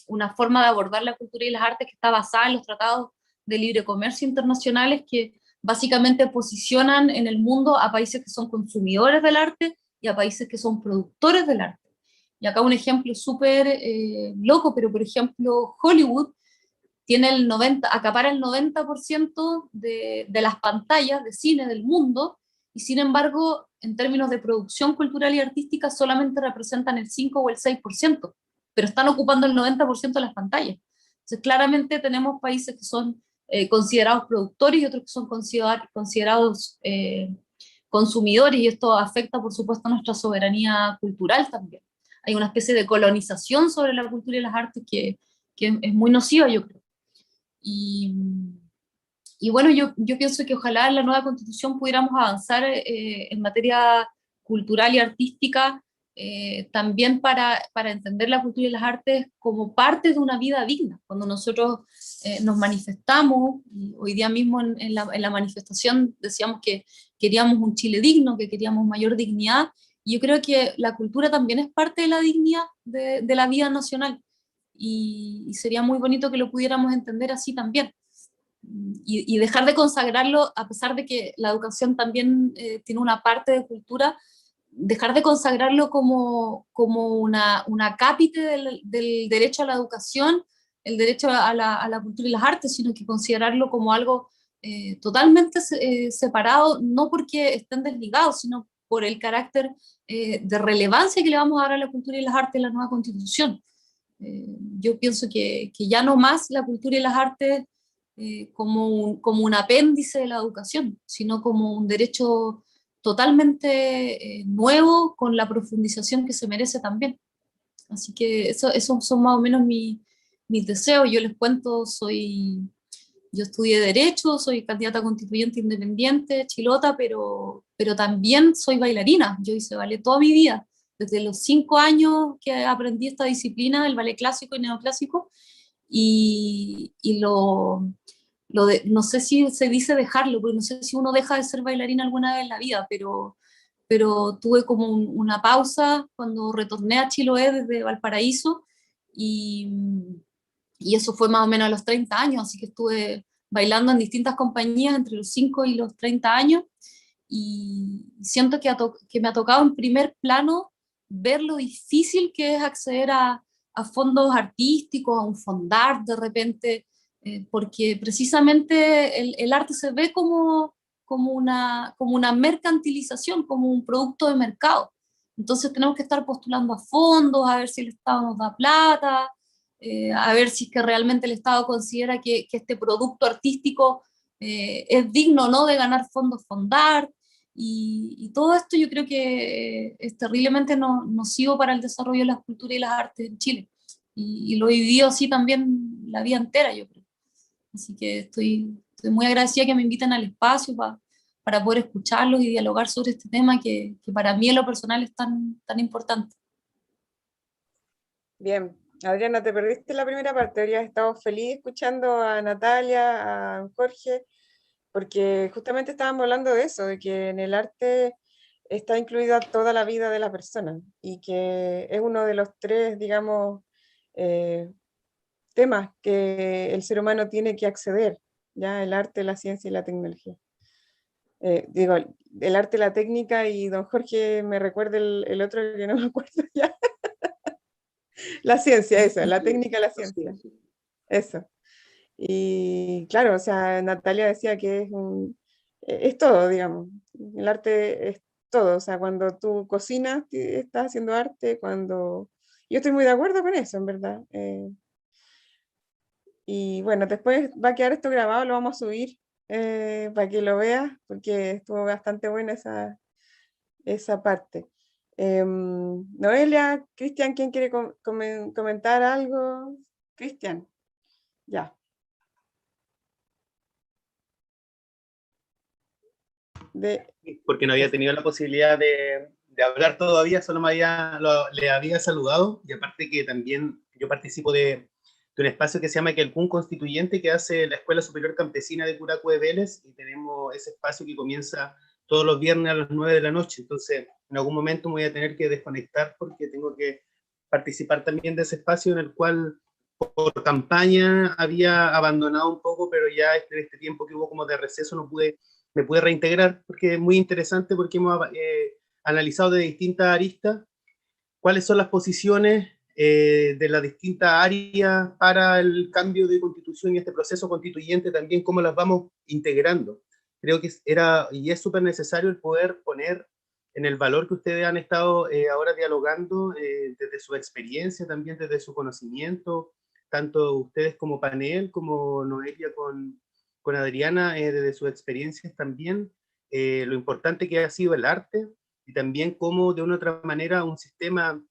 una forma de abordar la cultura y las artes que está basada en los tratados de libre comercio internacionales que básicamente posicionan en el mundo a países que son consumidores del arte y a países que son productores del arte. Y acá un ejemplo súper loco, pero por ejemplo Hollywood tiene acapara el 90% de las pantallas de cine del mundo, y sin embargo, en términos de producción cultural y artística, solamente representan el 5 o el 6%, pero están ocupando el 90% de las pantallas. Entonces, claramente tenemos países que son considerados productores y otros que son considerados consumidores, y esto afecta, por supuesto, a nuestra soberanía cultural también. Hay una especie de colonización sobre la cultura y las artes que es muy nociva, yo creo. Y bueno, yo pienso que ojalá en la nueva constitución pudiéramos avanzar en materia cultural y artística, también para entender la cultura y las artes como parte de una vida digna. Cuando nosotros nos manifestamos, y hoy día mismo en la manifestación decíamos que queríamos un Chile digno, que queríamos mayor dignidad, y yo creo que la cultura también es parte de la dignidad de la vida nacional. Y sería muy bonito que lo pudiéramos entender así también. Y dejar de consagrarlo, a pesar de que la educación también tiene una parte de cultura, dejar de consagrarlo como una cápite del derecho a la educación, el derecho a la cultura y las artes, sino que considerarlo como algo totalmente separado, no porque estén desligados, sino por el carácter de relevancia que le vamos a dar a la cultura y las artes en la nueva constitución. Yo pienso que ya no más la cultura y las artes como un apéndice de la educación, sino como un derecho totalmente nuevo, con la profundización que se merece también. Así que esos son más o menos mis deseos. Yo les cuento, yo estudié Derecho, soy candidata constituyente independiente, chilota, pero también soy bailarina. Yo hice ballet toda mi vida, desde los 5 años que aprendí esta disciplina, el ballet clásico y neoclásico, y no sé si se dice dejarlo, porque no sé si uno deja de ser bailarina alguna vez en la vida, pero tuve como una pausa cuando retorné a Chiloé desde Valparaíso, y eso fue más o menos a los 30 años, así que estuve bailando en distintas compañías entre los 5 y los 30 años, y siento que me ha tocado en primer plano ver lo difícil que es acceder a fondos artísticos, a un fondart de repente, porque precisamente el arte se ve como una mercantilización, como un producto de mercado. Entonces tenemos que estar postulando a fondos, a ver si el Estado nos da plata, a ver si es que realmente el Estado considera que este producto artístico es digno o no de ganar fondos fondart, y todo esto yo creo que es terriblemente nocivo para el desarrollo de la cultura y las artes en Chile, y lo he vivido así también la vida entera, yo creo. Así que estoy muy agradecida que me inviten al espacio para poder escucharlos y dialogar sobre este tema que para mí en lo personal es tan importante. Bien, Adriana, te perdiste la primera parte, habrías estado feliz escuchando a Natalia, a Jorge, porque justamente estábamos hablando de eso, de que en el arte está incluida toda la vida de la persona, y que es uno de los 3, digamos, temas que el ser humano tiene que acceder, ya el arte, la ciencia y la tecnología. Digo, el arte, la técnica, y don Jorge me recuerda el otro que no me acuerdo ya. La ciencia, eso, la técnica, la ciencia. Eso. Y claro, o sea, Natalia decía que es todo, digamos. El arte es todo. O sea, cuando tú cocinas, estás haciendo arte. Yo estoy muy de acuerdo con eso, en verdad. Y bueno, después va a quedar esto grabado, lo vamos a subir para que lo veas, porque estuvo bastante buena esa parte. Noelia, Cristian, ¿quién quiere comentar algo? Cristian, ya. Porque no había tenido la posibilidad de hablar todavía, solo le había saludado, y aparte que también yo participo de un espacio que se llama Quelcún Constituyente, que hace la Escuela Superior Campesina de Curacao de Vélez, y tenemos ese espacio que comienza todos los viernes a las 9 de la noche. Entonces, en algún momento me voy a tener que desconectar porque tengo que participar también de ese espacio en el cual por campaña había abandonado un poco, pero ya en este tiempo que hubo como de receso me pude reintegrar, porque es muy interesante, porque hemos analizado de distintas aristas cuáles son las posiciones de las distintas áreas para el cambio de constitución y este proceso constituyente también, cómo las vamos integrando. Creo que era y es súper necesario el poder poner en el valor que ustedes han estado ahora dialogando desde su experiencia, también desde su conocimiento, tanto ustedes como panel, como Noelia con Adriana, desde sus experiencias también, lo importante que ha sido el arte, y también cómo de una u otra manera un sistema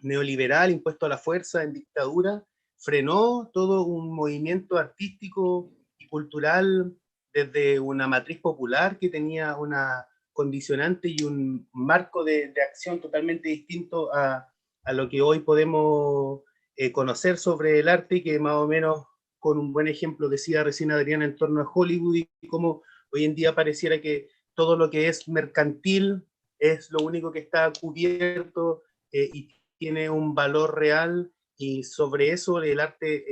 neoliberal impuesto a la fuerza en dictadura frenó todo un movimiento artístico y cultural desde una matriz popular que tenía una condicionante y un marco de acción totalmente distinto a lo que hoy podemos conocer sobre el arte, que más o menos con un buen ejemplo decía recién Adriana en torno a Hollywood, y cómo hoy en día pareciera que todo lo que es mercantil es lo único que está cubierto y tiene un valor real, y sobre eso el arte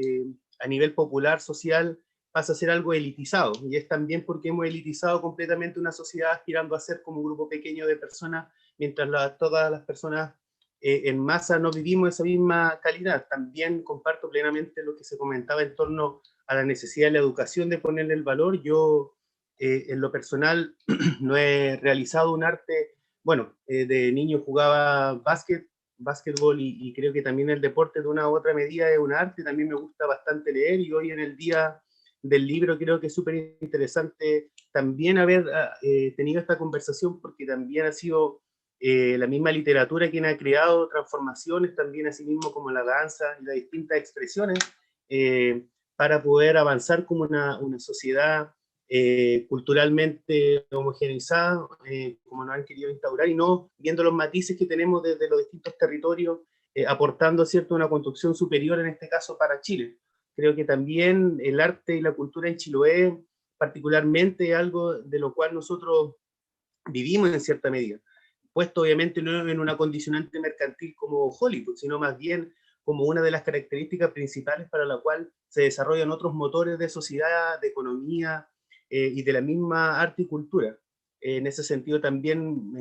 a nivel popular, social, pasa a ser algo elitizado, y es también porque hemos elitizado completamente una sociedad aspirando a ser como un grupo pequeño de personas, mientras todas las personas en masa no vivimos esa misma calidad. También comparto plenamente lo que se comentaba en torno a la necesidad de la educación, de ponerle el valor. Yo en lo personal no he realizado un arte, bueno, de niño jugaba básquetbol y creo que también el deporte de una u otra medida es un arte. También me gusta bastante leer, y hoy en el día del libro creo que es súper interesante también haber tenido esta conversación, porque también ha sido la misma literatura quien ha creado transformaciones también, así mismo como la danza y las distintas expresiones, para poder avanzar como una sociedad culturalmente homogeneizada, como nos han querido instaurar, y no viendo los matices que tenemos desde los distintos territorios, aportando, ¿cierto?, una construcción superior, en este caso para Chile. Creo que también el arte y la cultura en Chiloé, particularmente, es algo de lo cual nosotros vivimos en cierta medida, puesto obviamente no en una condicionante mercantil como Hollywood, sino más bien como una de las características principales para la cual se desarrollan otros motores de sociedad, de economía y de la misma arte y cultura. En ese sentido también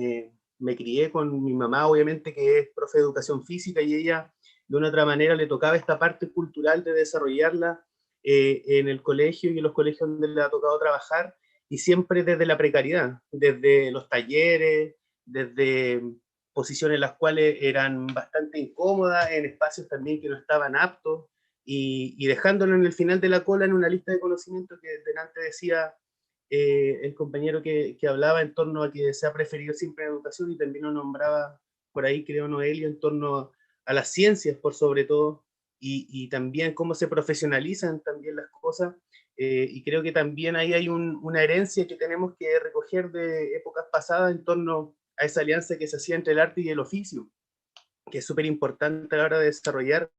me crié con mi mamá, obviamente, que es profe de educación física, y ella de una otra manera le tocaba esta parte cultural de desarrollarla en el colegio y en los colegios donde le ha tocado trabajar, y siempre desde la precariedad, desde los talleres, desde posiciones las cuales eran bastante incómodas, en espacios también que no estaban aptos, y dejándolo en el final de la cola en una lista de conocimientos que delante decía el compañero que hablaba en torno a que se ha preferido siempre la educación, y también lo nombraba por ahí, creo, Noelio, en torno a las ciencias por sobre todo, y también cómo se profesionalizan también las cosas, y creo que también ahí hay una herencia que tenemos que recoger de épocas pasadas en torno a esa alianza que se hacía entre el arte y el oficio, que es súper importante a la hora de desarrollar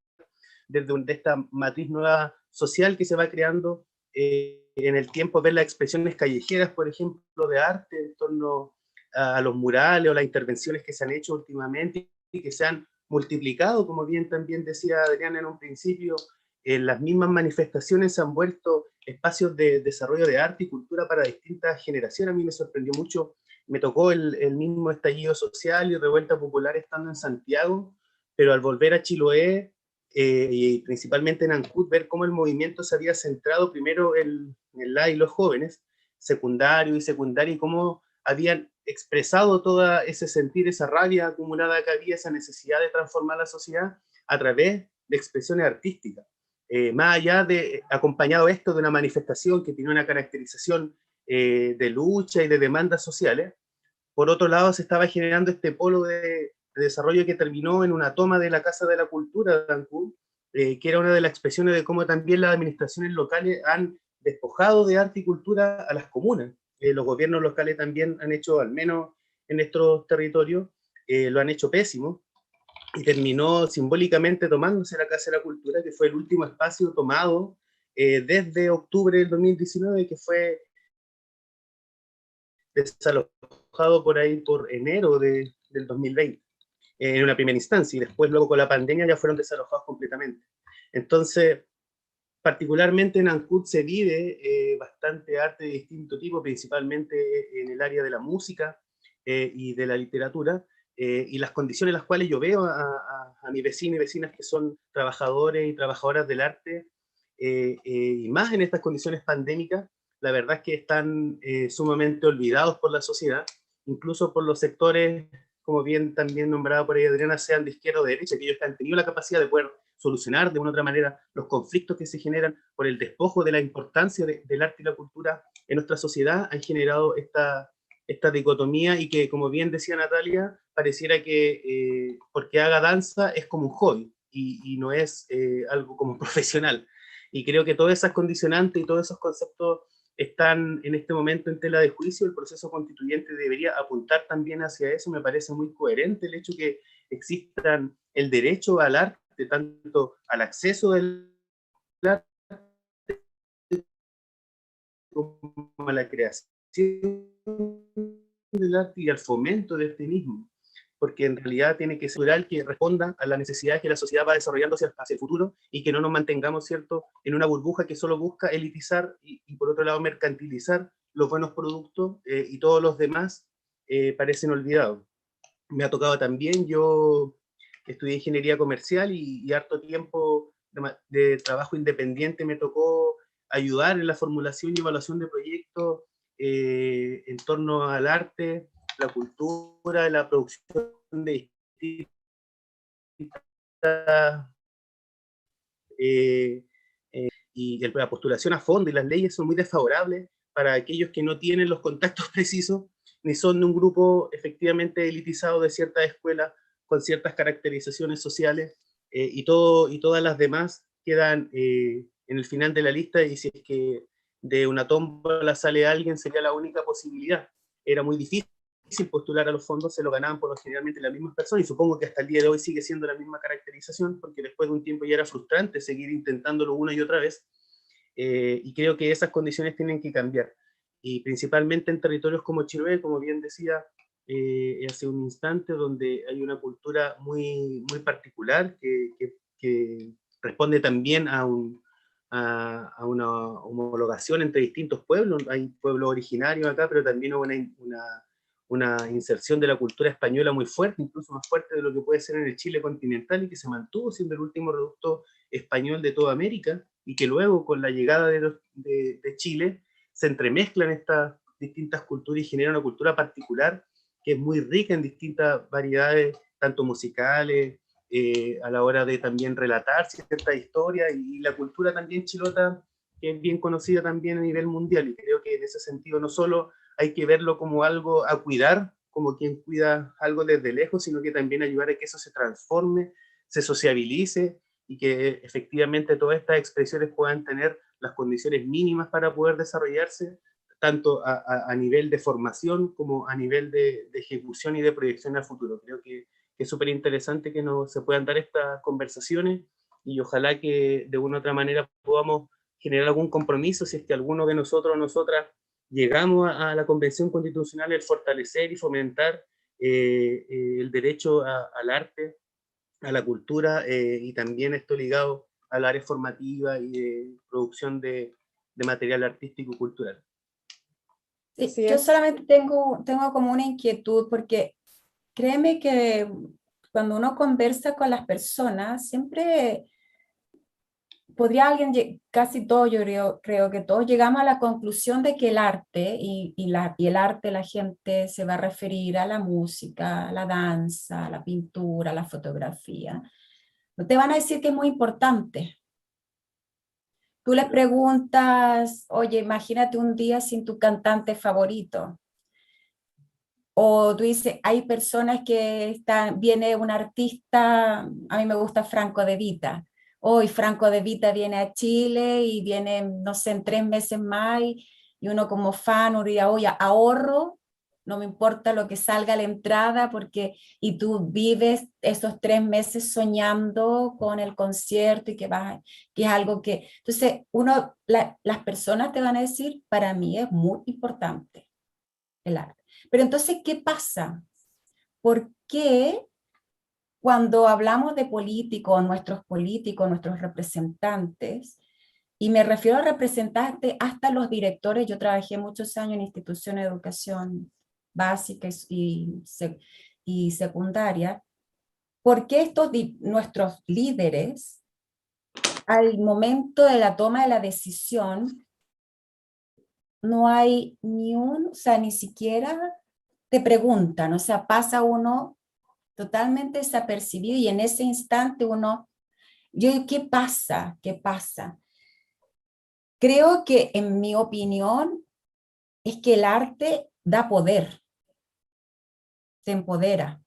desde esta matriz nueva social que se va creando en el tiempo, ver las expresiones callejeras, por ejemplo, de arte en torno a los murales o las intervenciones que se han hecho últimamente y que se han multiplicado, como bien también decía Adriana en un principio. Las mismas manifestaciones se han vuelto espacios de desarrollo de arte y cultura para distintas generaciones. A mí me sorprendió mucho, me tocó el mismo estallido social y revuelta popular estando en Santiago, pero al volver a Chiloé, y principalmente en Ancud, ver cómo el movimiento se había centrado primero en la y los jóvenes, secundario y secundaria, y cómo habían expresado todo ese sentir, esa rabia acumulada que había, esa necesidad de transformar la sociedad a través de expresiones artísticas. Más allá de, acompañado esto de una manifestación que tiene una caracterización de lucha y de demandas sociales, por otro lado se estaba generando este polo de desarrollo que terminó en una toma de la Casa de la Cultura de Ancud, que era una de las expresiones de cómo también las administraciones locales han despojado de arte y cultura a las comunas. Los gobiernos locales también han hecho, al menos en nuestros territorios, lo han hecho pésimo, y terminó simbólicamente tomándose la Casa de la Cultura, que fue el último espacio tomado desde octubre del 2019, que fue desalojado por ahí por enero del 2020, en una primera instancia, y después luego con la pandemia ya fueron desalojados completamente. Entonces, particularmente en Ancud se vive bastante arte de distinto tipo, principalmente en el área de la música y de la literatura, y las condiciones en las cuales yo veo a mis vecinos y vecinas que son trabajadores y trabajadoras del arte, y más en estas condiciones pandémicas, la verdad es que están sumamente olvidados por la sociedad, incluso por los sectores, como bien también nombrado por ahí Adriana, sean de izquierda o de derecha, aquellos que han tenido la capacidad de poder solucionar de una u otra manera los conflictos que se generan por el despojo de la importancia del arte y la cultura en nuestra sociedad, han generado esta dicotomía, y que, como bien decía Natalia, pareciera que porque haga danza es como un hobby y no es algo como profesional. Y creo que todas esas condicionantes y todos esos conceptos están en este momento en tela de juicio. El proceso constituyente debería apuntar también hacia eso. Me parece muy coherente el hecho que existan el derecho al arte, tanto al acceso del arte como a la creación del arte y al fomento de este mismo, porque en realidad tiene que ser cultural, que responda a las necesidades que la sociedad va desarrollando hacia el futuro, y que no nos mantengamos, ¿cierto?, en una burbuja que solo busca elitizar y por otro lado mercantilizar los buenos productos, y todos los demás parecen olvidados. Me ha tocado también, yo estudié ingeniería comercial y harto tiempo de trabajo independiente me tocó ayudar en la formulación y evaluación de proyectos en torno al arte, la cultura, la producción de distintas eh, y la postulación a fondo y las leyes son muy desfavorables para aquellos que no tienen los contactos precisos, ni son de un grupo efectivamente elitizado de ciertas escuelas con ciertas caracterizaciones sociales, y todas las demás quedan en el final de la lista, y si es que de una tómbola sale alguien, sería la única posibilidad. Era muy difícil postular a los fondos, se lo ganaban por lo generalmente las mismas personas, y supongo que hasta el día de hoy sigue siendo la misma caracterización, porque después de un tiempo ya era frustrante seguir intentándolo una y otra vez, y creo que esas condiciones tienen que cambiar, y principalmente en territorios como Chiloé, como bien decía hace un instante, donde hay una cultura muy, muy particular que responde también a una homologación entre distintos pueblos. Hay pueblos originarios acá, pero también una inserción de la cultura española muy fuerte, incluso más fuerte de lo que puede ser en el Chile continental, y que se mantuvo siendo el último reducto español de toda América, y que luego con la llegada de Chile se entremezclan estas distintas culturas y genera una cultura particular que es muy rica en distintas variedades, tanto musicales, a la hora de también relatar cierta historia, y la cultura también chilota, que es bien conocida también a nivel mundial, y creo que en ese sentido no solo hay que verlo como algo a cuidar, como quien cuida algo desde lejos, sino que también ayudar a que eso se transforme, se sociabilice, y que efectivamente todas estas expresiones puedan tener las condiciones mínimas para poder desarrollarse, tanto a nivel de formación como a nivel de ejecución y de proyección al futuro. Creo que es súper interesante que se puedan dar estas conversaciones, y ojalá que de una u otra manera podamos generar algún compromiso, si es que alguno de nosotros o nosotras llegamos a la Convención Constitucional, el fortalecer y fomentar el derecho al arte, a la cultura, y también esto ligado al área formativa y de producción de material artístico y cultural. Sí, Así yo es. solamente tengo como una inquietud, porque créeme que cuando uno conversa con las personas, siempre podría alguien, casi todos, yo creo que todos llegamos a la conclusión de que el arte y el arte, la gente se va a referir a la música, a la danza, a la pintura, a la fotografía. No te van a decir que es muy importante. Tú les preguntas, oye, imagínate un día sin tu cantante favorito. O tú dices, hay personas que viene un artista, a mí me gusta Franco De Vita. Hoy Franco De Vita viene a Chile y viene, no sé, en 3 meses más, y uno como fan uno diría, oye, ahorro no me importa lo que salga a la entrada, porque, y tú vives esos 3 meses soñando con el concierto y que es algo que, entonces las personas te van a decir, para mí es muy importante el arte. Pero entonces, ¿qué pasa? ¿Por qué cuando hablamos de políticos, nuestros representantes, y me refiero a representantes hasta los directores, yo trabajé muchos años en instituciones de educación básica y secundaria, ¿por qué nuestros líderes, al momento de la toma de la decisión, no hay o sea, ni siquiera te preguntan, o sea, pasa uno totalmente desapercibido y en ese instante ¿qué pasa? ¿Qué pasa? Creo que en mi opinión es que el arte da poder, te empodera.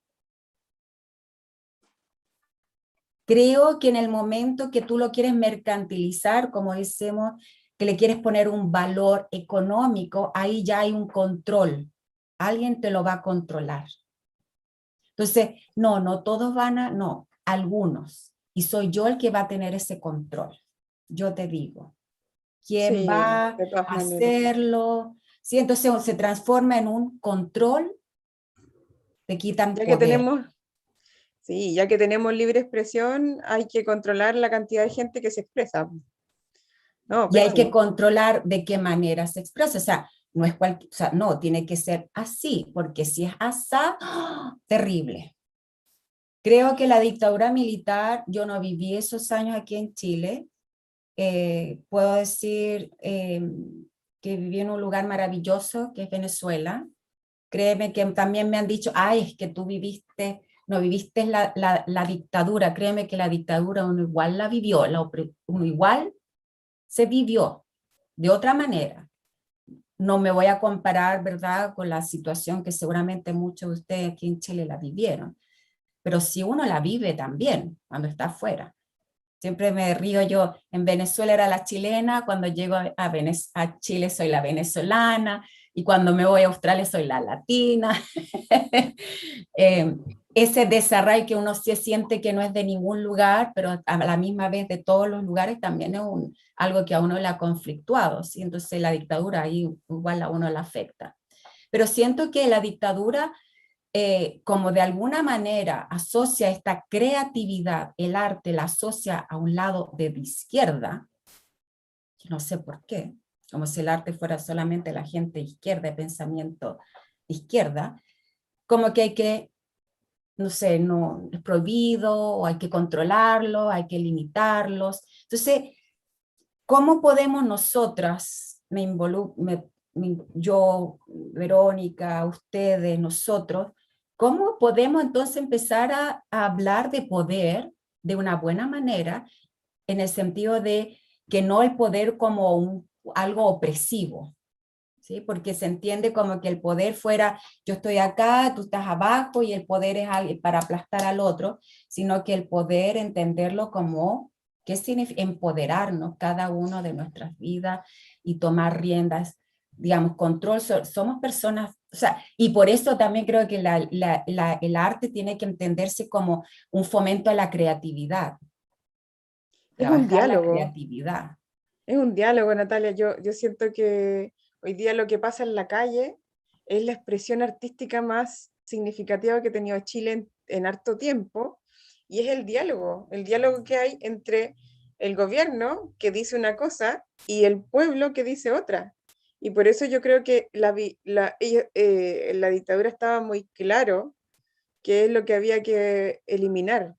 Creo que en el momento que tú lo quieres mercantilizar, como decimos, que le quieres poner un valor económico, ahí ya hay un control. Alguien te lo va a controlar. Entonces, no todos no, algunos. Y soy yo el que va a tener ese control. Yo te digo, ¿quién Sí, va de todas a maneras. hacerlo? Sí, entonces se transforma en un control, te quitan Ya que poder. tenemos, sí, ya que tenemos libre expresión, hay que controlar la cantidad de gente que se expresa. No, Y hay que pésimo. controlar de qué manera se expresa. O sea, no es o sea, no, tiene que ser así, porque si es asá, ¡oh!, terrible. Creo que la dictadura militar, yo no viví esos años aquí en Chile, puedo decir que viví en un lugar maravilloso, que es Venezuela. Créeme que también me han dicho, ay, es que tú no viviste la dictadura. Créeme que la dictadura uno igual la vivió, uno igual se vivió de otra manera. No me voy a comparar, ¿verdad?, con la situación que seguramente muchos de ustedes aquí en Chile la vivieron, pero si uno la vive también cuando está afuera. Siempre me río yo, en Venezuela era la chilena, cuando llego a Chile soy la venezolana, y cuando me voy a Australia soy la latina. Ese desarraigo que uno se siente que no es de ningún lugar, pero a la misma vez de todos los lugares, también es algo que a uno le ha conflictuado, ¿sí? Entonces la dictadura ahí igual a uno le afecta. Pero siento que la dictadura, como de alguna manera asocia esta creatividad, el arte la asocia a un lado de izquierda, no sé por qué, como si el arte fuera solamente la gente de izquierda, de pensamiento de izquierda, como que hay que, no sé, no es prohibido, o hay que controlarlo, hay que limitarlos. Entonces, ¿cómo podemos nosotras, yo, Verónica, ustedes, nosotros, cómo podemos entonces empezar a hablar de poder de una buena manera, en el sentido de que no el poder como algo opresivo, ¿sí? Porque se entiende como que el poder fuera, yo estoy acá, tú estás abajo, y el poder es para aplastar al otro, sino que el poder entenderlo como qué significa empoderarnos cada uno de nuestras vidas y tomar riendas, digamos, control. Somos personas, o sea, y por eso también creo que el arte tiene que entenderse como un fomento a la creatividad, Es un trabajar la diálogo. creatividad. Es un diálogo, Natalia. Yo siento que hoy día lo que pasa en la calle es la expresión artística más significativa que ha tenido Chile en harto tiempo, y es el diálogo que hay entre el gobierno, que dice una cosa, y el pueblo, que dice otra. Y por eso yo creo que la dictadura estaba muy claro qué es lo que había que eliminar,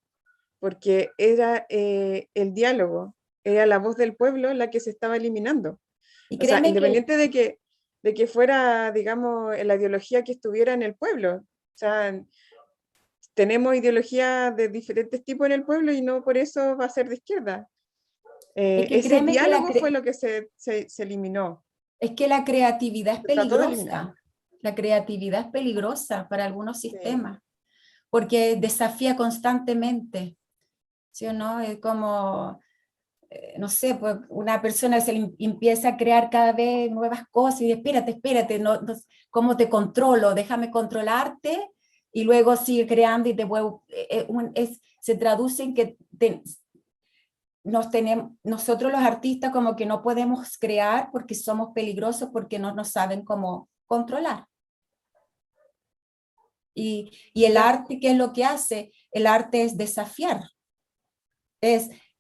porque era el diálogo, era la voz del pueblo la que se estaba eliminando. Y O sea, créeme que independiente de que fuera, digamos, la ideología que estuviera en el pueblo. O sea, tenemos ideología de diferentes tipos en el pueblo y no por eso va a ser de izquierda. es que Ese créeme que diálogo fue lo que se eliminó, es que la creatividad es se trató de eliminar. peligrosa. La creatividad es peligrosa para algunos Sí. sistemas, porque desafía constantemente, ¿sí o no? Es como, no sé, pues una persona empieza a crear cada vez nuevas cosas y espérate, ¿cómo te controlo? Déjame controlarte, y luego sigue creando y te vuelvo, se traduce en que nosotros los artistas como que no podemos crear porque somos peligrosos, porque no nos saben cómo controlar. Y el arte, ¿qué es lo que hace? El arte es desafiar.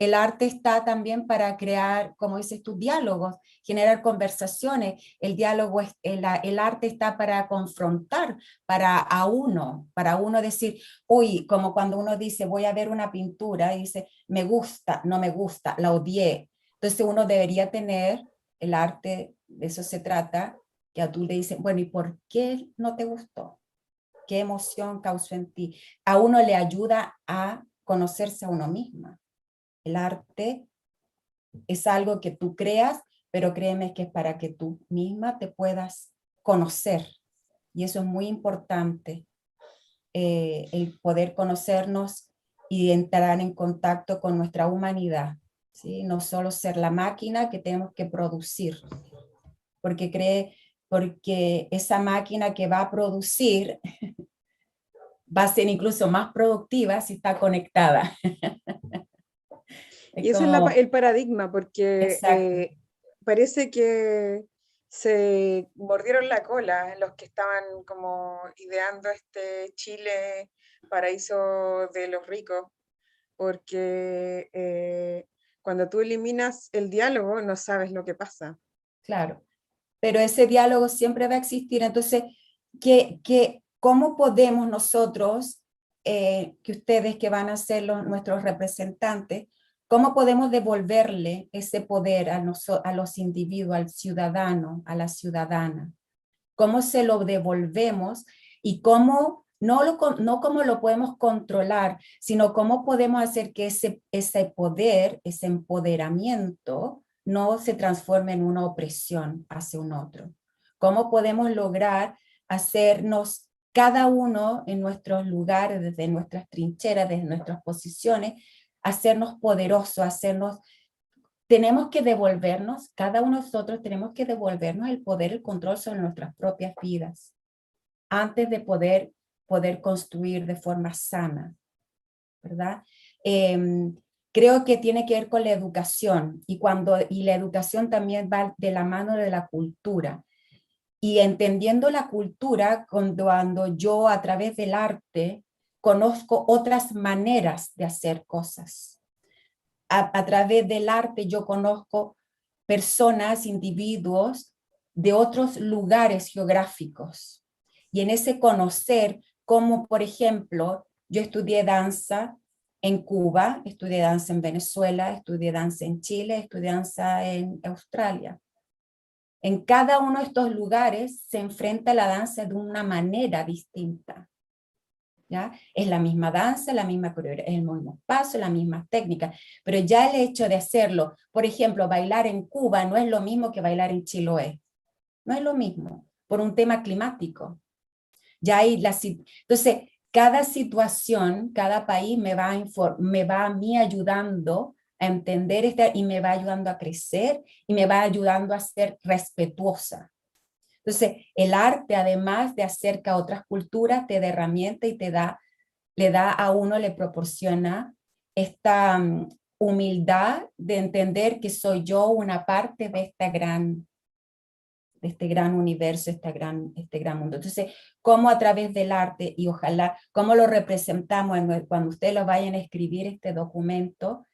El arte está también para crear, como dices tú, diálogos, generar conversaciones. El diálogo, el arte está para confrontar, para uno decir, uy, como cuando uno dice, voy a ver una pintura, y dice, me gusta, no me gusta, la odié. Entonces uno debería tener el arte, de eso se trata, que a tú le dices, bueno, ¿y por qué no te gustó? ¿Qué emoción causó en ti? A uno le ayuda a conocerse a uno misma. El arte es algo que tú creas, pero créeme que es para que tú misma te puedas conocer. Y eso es muy importante, el poder conocernos y entrar en contacto con nuestra humanidad, ¿sí? No solo ser la máquina que tenemos que producir, porque esa máquina que va a producir va a ser incluso más productiva si está conectada. Y ese es el paradigma, porque parece que se mordieron la cola los que estaban como ideando este Chile, paraíso de los ricos, porque cuando tú eliminas el diálogo no sabes lo que pasa. Claro, pero ese diálogo siempre va a existir. Entonces, ¿cómo podemos nosotros, que ustedes que van a ser nuestros representantes, cómo podemos devolverle ese poder a los individuos, al ciudadano, a la ciudadana? ¿Cómo se lo devolvemos y cómo, no cómo lo podemos controlar, sino cómo podemos hacer que ese poder, ese empoderamiento, no se transforme en una opresión hacia un otro? ¿Cómo podemos lograr hacernos cada uno en nuestros lugares, desde nuestras trincheras, desde nuestras posiciones, hacernos poderosos, tenemos que devolvernos, cada uno de nosotros tenemos que devolvernos el poder, el control sobre nuestras propias vidas, antes de poder construir de forma sana, ¿verdad? Creo que tiene que ver con la educación, y la educación también va de la mano de la cultura. Y entendiendo la cultura, cuando yo a través del arte conozco otras maneras de hacer cosas. A través del arte yo conozco personas, individuos de otros lugares geográficos. Y en ese conocer, como por ejemplo, yo estudié danza en Cuba, estudié danza en Venezuela, estudié danza en Chile, estudié danza en Australia. En cada uno de estos lugares se enfrenta la danza de una manera distinta. ¿Ya? Es la misma danza, la misma coreografía, el mismo paso, la misma técnica, pero ya el hecho de hacerlo, por ejemplo, bailar en Cuba no es lo mismo que bailar en Chiloé, no es lo mismo, por un tema climático. Entonces, cada situación, cada país me va a mí ayudando a entender y me va ayudando a crecer y me va ayudando a ser respetuosa. Entonces, el arte, además de acerca a otras culturas, te da herramientas y le proporciona esta humildad de entender que soy yo una parte de este gran universo, este gran mundo. Entonces, cómo a través del arte, y ojalá, cómo lo representamos cuando ustedes lo vayan a escribir este documento,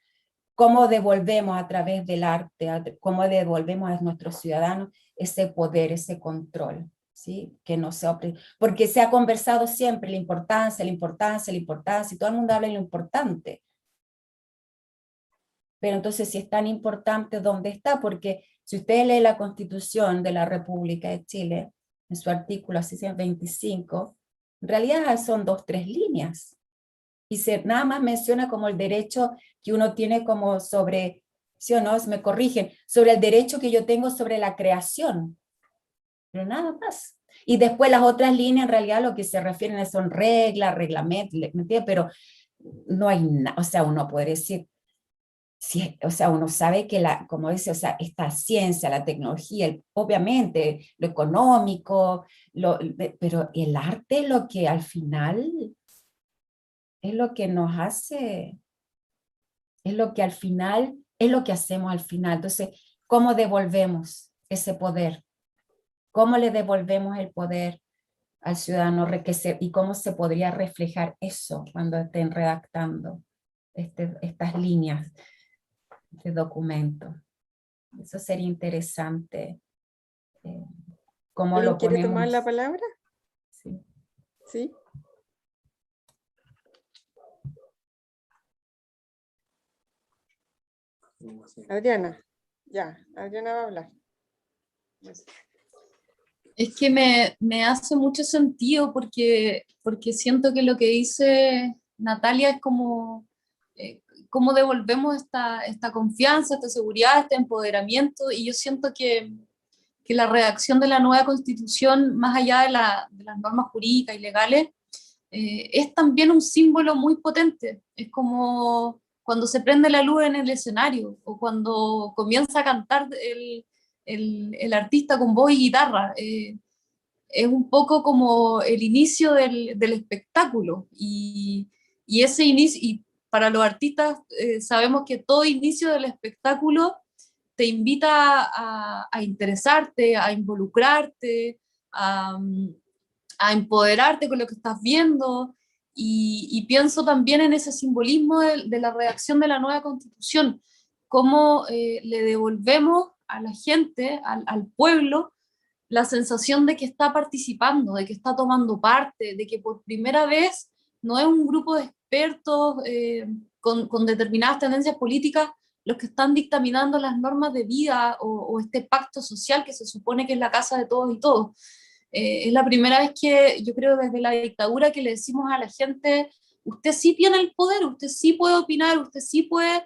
cómo devolvemos a través del arte, cómo devolvemos a nuestros ciudadanos ese poder, ese control, ¿sí? Que no sea porque se ha conversado siempre la importancia, y todo el mundo habla de lo importante. Pero entonces, si es tan importante, ¿dónde está? Porque si usted lee la Constitución de la República de Chile, en su artículo 625, en realidad son 2, 3 líneas. Y nada más menciona como el derecho que uno tiene como sobre, ¿sí o no? Me corrigen, sobre el derecho que yo tengo sobre la creación, pero nada más. Y después las otras líneas en realidad lo que se refieren son reglas, reglamentos, ¿me entiendes? Pero no hay nada, o sea, uno puede decir, sí, o sea, uno sabe que, como dice, o sea, esta ciencia, la tecnología, obviamente lo económico, pero el arte es lo que al final es lo que nos hace, es lo que al final, es lo que hacemos al final. Entonces, ¿cómo devolvemos ese poder? ¿Cómo le devolvemos el poder al ciudadano y cómo se podría reflejar eso cuando estén redactando estas líneas de documento? Eso sería interesante. ¿Cómo ¿Alguien lo quiere tomar la ponemos? palabra? Sí. ¿Sí? Adriana, ya, Adriana va a hablar. Es que me hace mucho sentido porque siento que lo que dice Natalia es como cómo devolvemos esta confianza, esta seguridad, este empoderamiento, y yo siento que la redacción de la nueva constitución, más allá de las normas jurídicas y legales, es también un símbolo muy potente. Es como cuando se prende la luz en el escenario o cuando comienza a cantar el artista con voz y guitarra. Es un poco como el inicio del espectáculo y ese inicio, y para los artistas sabemos que todo inicio del espectáculo te invita a interesarte, a involucrarte, a, a empoderarte con lo que estás viendo, y pienso también en ese simbolismo de la redacción de la nueva constitución, cómo le devolvemos a la gente, al pueblo, la sensación de que está participando, de que está tomando parte, de que por primera vez no es un grupo de expertos con determinadas tendencias políticas los que están dictaminando las normas de vida o este pacto social que se supone que es la casa de todos y todos. Es la primera vez que yo creo desde la dictadura que le decimos a la gente, usted sí tiene el poder, usted sí puede opinar, usted sí puede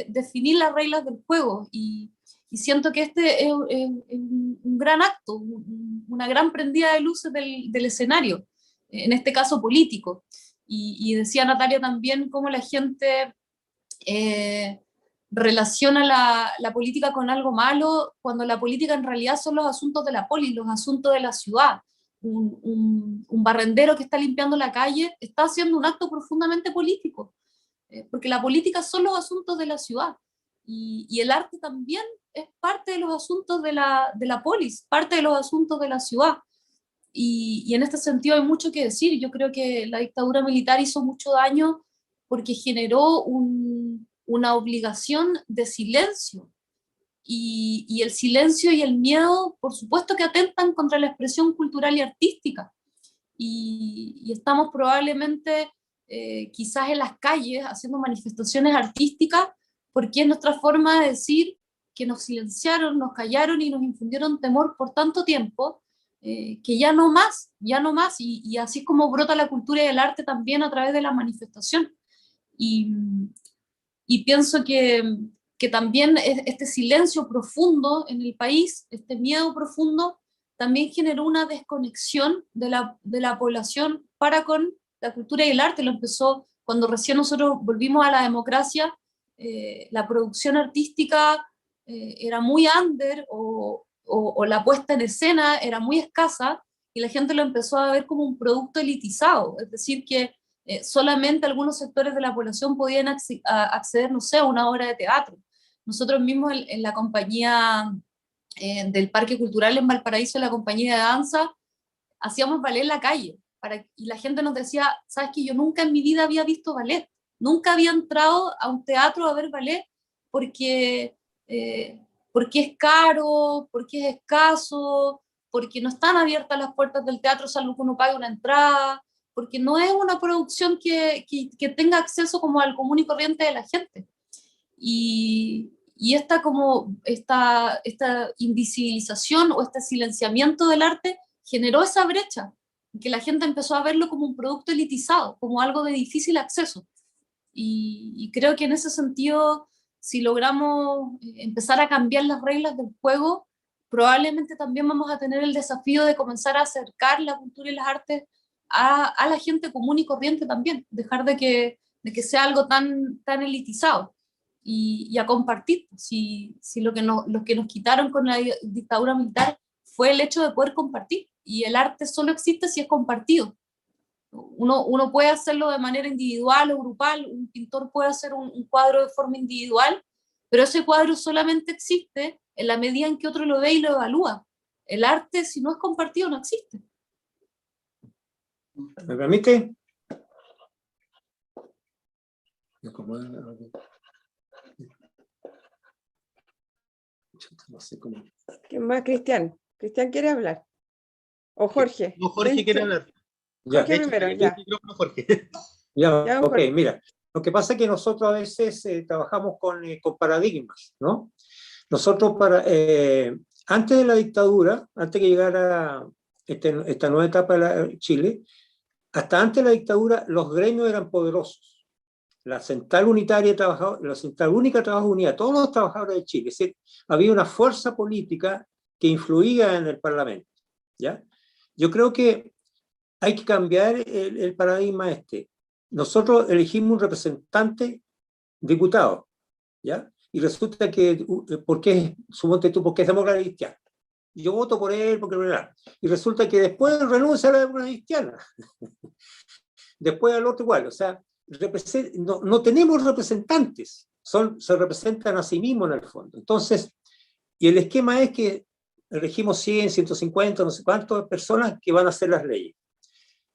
definir las reglas del juego, y siento que este es un gran acto, una gran prendida de luces del escenario, en este caso político. Y decía Natalia también cómo la gente eh, relaciona la política con algo malo, cuando la política en realidad son los asuntos de la polis, los asuntos de la ciudad. Un barrendero que está limpiando la calle está haciendo un acto profundamente político, porque la política son los asuntos de la ciudad. Y el arte también es parte de los asuntos de la polis, parte de los asuntos de la ciudad. Y en este sentido hay mucho que decir. Yo creo que la dictadura militar hizo mucho daño porque generó una obligación de silencio. Y el silencio y el miedo, por supuesto que atentan contra la expresión cultural y artística. Y estamos probablemente quizás en las calles haciendo manifestaciones artísticas porque es nuestra forma de decir que nos silenciaron, nos callaron y nos infundieron temor por tanto tiempo, que ya no más, ya no más, y así es como brota la cultura y el arte también a través de la manifestación. Y, y pienso que también este silencio profundo en el país, este miedo profundo, también generó una desconexión de la población para con la cultura y el arte. Lo empezó cuando recién nosotros volvimos a la democracia, la producción artística era muy under o la puesta en escena era muy escasa y la gente lo empezó a ver como un producto elitizado, es decir, que solamente algunos sectores de la población podían acceder, no sé, a una obra de teatro. Nosotros mismos en la compañía del Parque Cultural en Valparaíso, la compañía de danza, hacíamos ballet en la calle, y la gente nos decía, sabes que yo nunca en mi vida había visto ballet, nunca había entrado a un teatro a ver ballet porque, porque es caro, porque es escaso, porque no están abiertas las puertas del teatro salvo que uno pague una entrada, porque no es una producción que tenga acceso como al común y corriente de la gente. Y esta invisibilización o este silenciamiento del arte generó esa brecha, que la gente empezó a verlo como un producto elitizado, como algo de difícil acceso. Y creo que en ese sentido, si logramos empezar a cambiar las reglas del juego, probablemente también vamos a tener el desafío de comenzar a acercar la cultura y las artes a la gente común y corriente también, dejar de que sea algo tan elitizado. y a compartir. Si lo que nos quitaron con la dictadura militar fue el hecho de poder compartir, y el arte solo existe si es compartido. Uno puede hacerlo de manera individual o grupal, un pintor puede hacer un cuadro de forma individual, pero ese cuadro solamente existe en la medida en que otro lo ve y lo evalúa. El arte, si no es compartido, no existe. ¿Me permite? No sé cómo. ¿Quién más? Cristian. ¿Cristian quiere hablar? ¿O Jorge? No, Jorge quiere hablar. Ya. Jorge primero, ya. Jorge. Ya, ok, Jorge. mira. Lo que pasa es que nosotros a veces trabajamos con paradigmas, ¿no? Nosotros antes de la dictadura, antes que llegara esta nueva etapa de Chile, hasta antes de la dictadura los gremios eran poderosos. La Central Unitaria de Trabajadores, la Central Única de Trabajo Unida, todos los trabajadores de Chile, es decir, había una fuerza política que influía en el Parlamento, ¿ya? Yo creo que hay que cambiar el paradigma este. Nosotros elegimos un representante diputado, ¿ya? Y resulta que, suponte tú, porque es demócrata cristiana. Yo voto por él, porque y resulta que después renuncia a la democracia cristiana. Después al otro igual, o sea, no tenemos representantes, se representan a sí mismos en el fondo. Entonces, y el esquema es que elegimos 100, 150, no sé cuántas personas que van a hacer las leyes.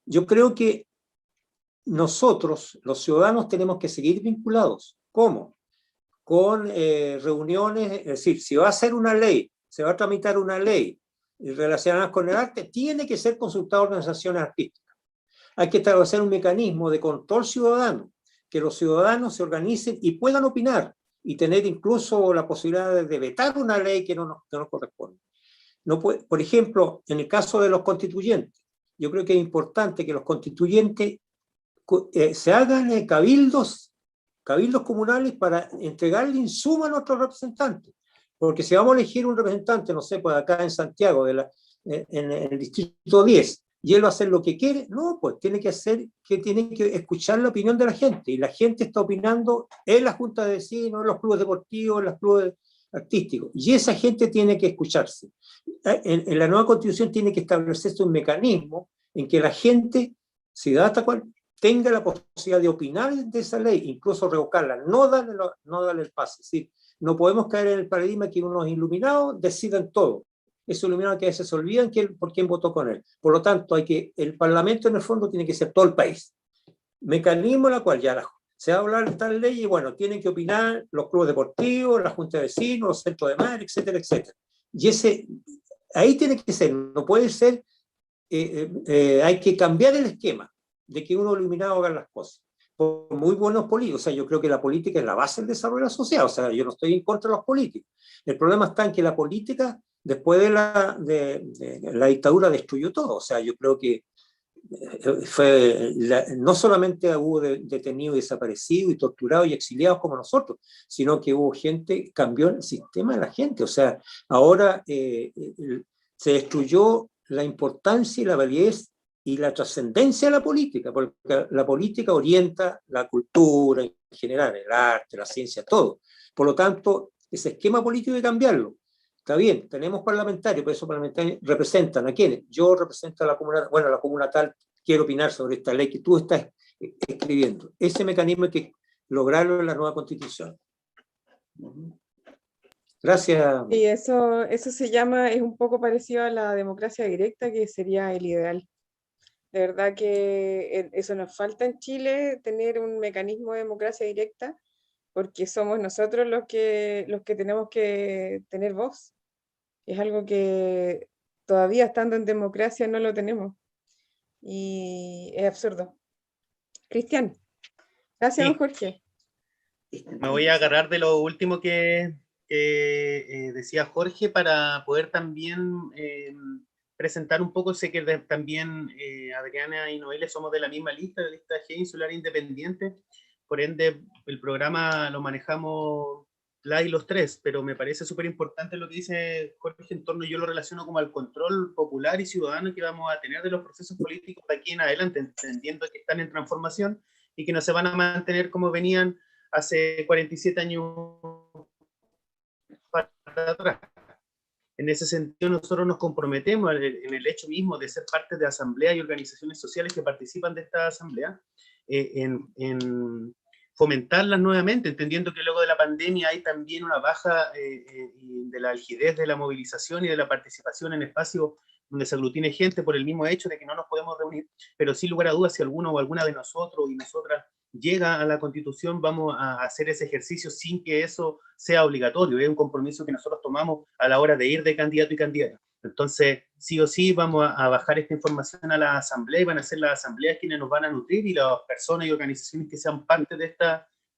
Yo creo que nosotros, los ciudadanos, tenemos que seguir vinculados. ¿Cómo? Con reuniones, es decir, si va a hacer una ley, se va a tramitar una ley relacionada con el arte, tiene que ser consultada a organizaciones artísticas. Hay que establecer un mecanismo de control ciudadano, que los ciudadanos se organicen y puedan opinar, y tener incluso la posibilidad de vetar una ley que no nos corresponde. No puede, por ejemplo, en el caso de los constituyentes, yo creo que es importante que los constituyentes se hagan cabildos comunales para entregarle insumos a nuestros representantes. Porque si vamos a elegir un representante, no sé, pues acá en Santiago, en el distrito 10, y él va a hacer lo que quiere, no, pues tiene que escuchar la opinión de la gente, y la gente está opinando en la junta de vecinos, en los clubes deportivos, en los clubes artísticos, y esa gente tiene que escucharse. En la nueva constitución tiene que establecerse un mecanismo en que la gente, ciudadana cual, tenga la posibilidad de opinar de esa ley, incluso revocarla, no darle el pase. Es decir, no podemos caer en el paradigma que unos iluminados decidan todo. Esos iluminados que a veces se olvidan por quién votó con él. Por lo tanto, el Parlamento en el fondo tiene que ser todo el país. Mecanismo en el cual ya se va a hablar de tal ley y bueno, tienen que opinar los clubes deportivos, la junta de vecinos, los centros de madre, etcétera, etcétera. Y ahí tiene que ser, no puede ser, hay que cambiar el esquema de que uno iluminado haga las cosas. Por muy buenos políticos, o sea, yo creo que la política es la base del desarrollo de la sociedad, o sea, yo no estoy en contra de los políticos. El problema está en que la política, después de la dictadura, destruyó todo. O sea, yo creo que no solamente hubo detenidos, desaparecidos y torturados y exiliados como nosotros, sino que hubo gente, cambió el sistema de la gente. O sea, ahora se destruyó la importancia y la validez y la trascendencia de la política, porque la política orienta la cultura en general, el arte, la ciencia, todo. Por lo tanto, ese esquema político hay que cambiarlo. Está bien, tenemos parlamentarios, pero esos parlamentarios representan ¿a quiénes? Yo represento a la comuna, bueno, la comuna tal, quiero opinar sobre esta ley que tú estás escribiendo. Ese mecanismo hay que lograrlo en la nueva Constitución. Gracias. Y eso se llama, es un poco parecido a la democracia directa, que sería el ideal. De verdad que eso nos falta en Chile, tener un mecanismo de democracia directa, porque somos nosotros los que tenemos que tener voz. Es algo que todavía estando en democracia no lo tenemos. Y es absurdo. Cristian. Gracias, Sí. Jorge. Me voy a agarrar de lo último que decía Jorge para poder también presentar un poco. Sé que también Adriana y Noelia somos de la misma lista, de la lista G Insular Independiente, por ende el programa lo manejamos y los tres, pero me parece súper importante lo que dice Jorge en torno, yo lo relaciono como al control popular y ciudadano que vamos a tener de los procesos políticos de aquí en adelante, entendiendo que están en transformación y que no se van a mantener como venían hace 47 años para atrás. En ese sentido, nosotros nos comprometemos en el hecho mismo de ser parte de asambleas y organizaciones sociales que participan de esta asamblea, en fomentarlas nuevamente, entendiendo que luego de la pandemia hay también una baja de la agilidad de la movilización y de la participación en espacios donde se aglutine gente por el mismo hecho de que no nos podemos reunir, pero sin lugar a dudas, si alguno o alguna de nosotros y nosotras llega a la Constitución, vamos a hacer ese ejercicio sin que eso sea obligatorio, es un compromiso que nosotros tomamos a la hora de ir de candidato y candidata. Entonces, sí o sí, vamos a bajar esta información a la asamblea y van a ser las asambleas quienes nos van a nutrir y las personas y organizaciones que sean parte de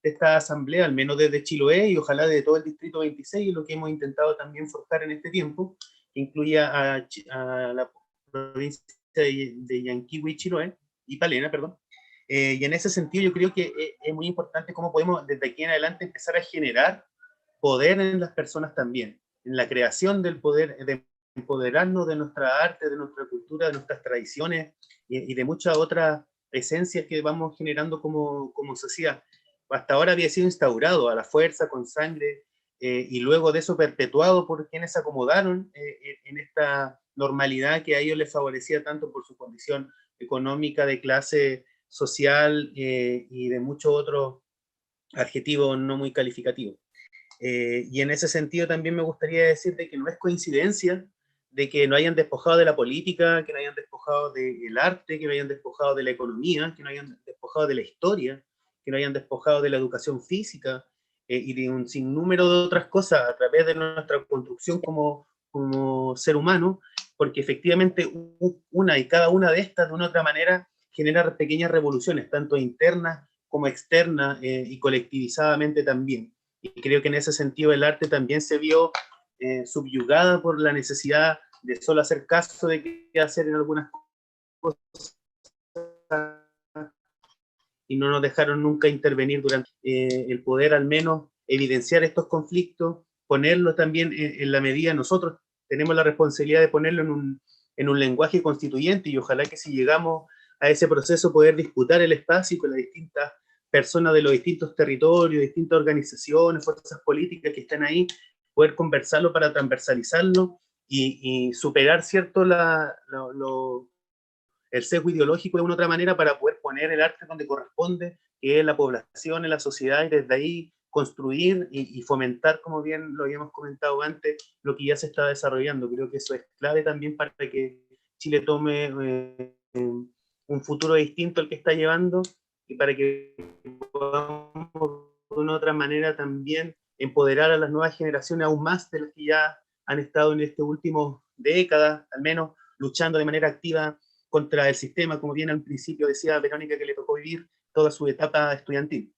esta asamblea, al menos desde Chiloé y ojalá de todo el Distrito 26, y lo que hemos intentado también forjar en este tiempo, que incluya a la provincia de Yanquihue, Chiloé, y Palena, perdón. Y en ese sentido yo creo que es muy importante cómo podemos desde aquí en adelante empezar a generar poder en las personas también, en la creación del poder, de empoderarnos de nuestra arte, de nuestra cultura, de nuestras tradiciones y de muchas otras esencias que vamos generando como sociedad. Hasta ahora había sido instaurado a la fuerza, con sangre, y luego de eso perpetuado por quienes se acomodaron en esta normalidad que a ellos les favorecía tanto por su condición económica, de clase social y de muchos otros adjetivos no muy calificativos. Y en ese sentido también me gustaría decirte que no es coincidencia de que no hayan despojado de la política, que no hayan despojado del arte, que no hayan despojado de la economía, que no hayan despojado de la historia, que no hayan despojado de la educación física y de un sinnúmero de otras cosas a través de nuestra construcción como ser humano, porque efectivamente una y cada una de estas, de una u otra manera, genera pequeñas revoluciones, tanto internas como externas y colectivizadamente también. Y creo que en ese sentido el arte también se vio subyugada por la necesidad de solo hacer caso de qué hacer en algunas cosas y no nos dejaron nunca intervenir durante el poder al menos evidenciar estos conflictos, ponerlos también en la medida, nosotros tenemos la responsabilidad de ponerlo en un lenguaje constituyente y ojalá que si llegamos a ese proceso poder disputar el espacio con las distintas personas de los distintos territorios, distintas organizaciones, fuerzas políticas que están ahí, poder conversarlo para transversalizarlo y superar, ¿cierto?, el sesgo ideológico de una u otra manera para poder poner el arte donde corresponde, que es la población, en la sociedad, y desde ahí construir y fomentar, como bien lo habíamos comentado antes, lo que ya se está desarrollando. Creo que eso es clave también para que Chile tome un futuro distinto al que está llevando y para que podamos de una u otra manera también empoderar a las nuevas generaciones aún más de las que ya han estado en este último década, al menos luchando de manera activa contra el sistema, como bien al principio decía Verónica, que le tocó vivir toda su etapa estudiantil.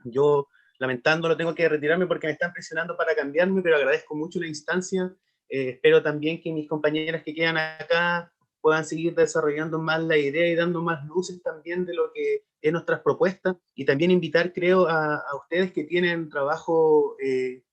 Yo, lamentándolo, tengo que retirarme porque me están presionando para cambiarme, pero agradezco mucho la instancia. Espero también que mis compañeras que quedan acá puedan seguir desarrollando más la idea y dando más luces también de lo que es nuestras propuestas, y también invitar, creo, a ustedes que tienen trabajo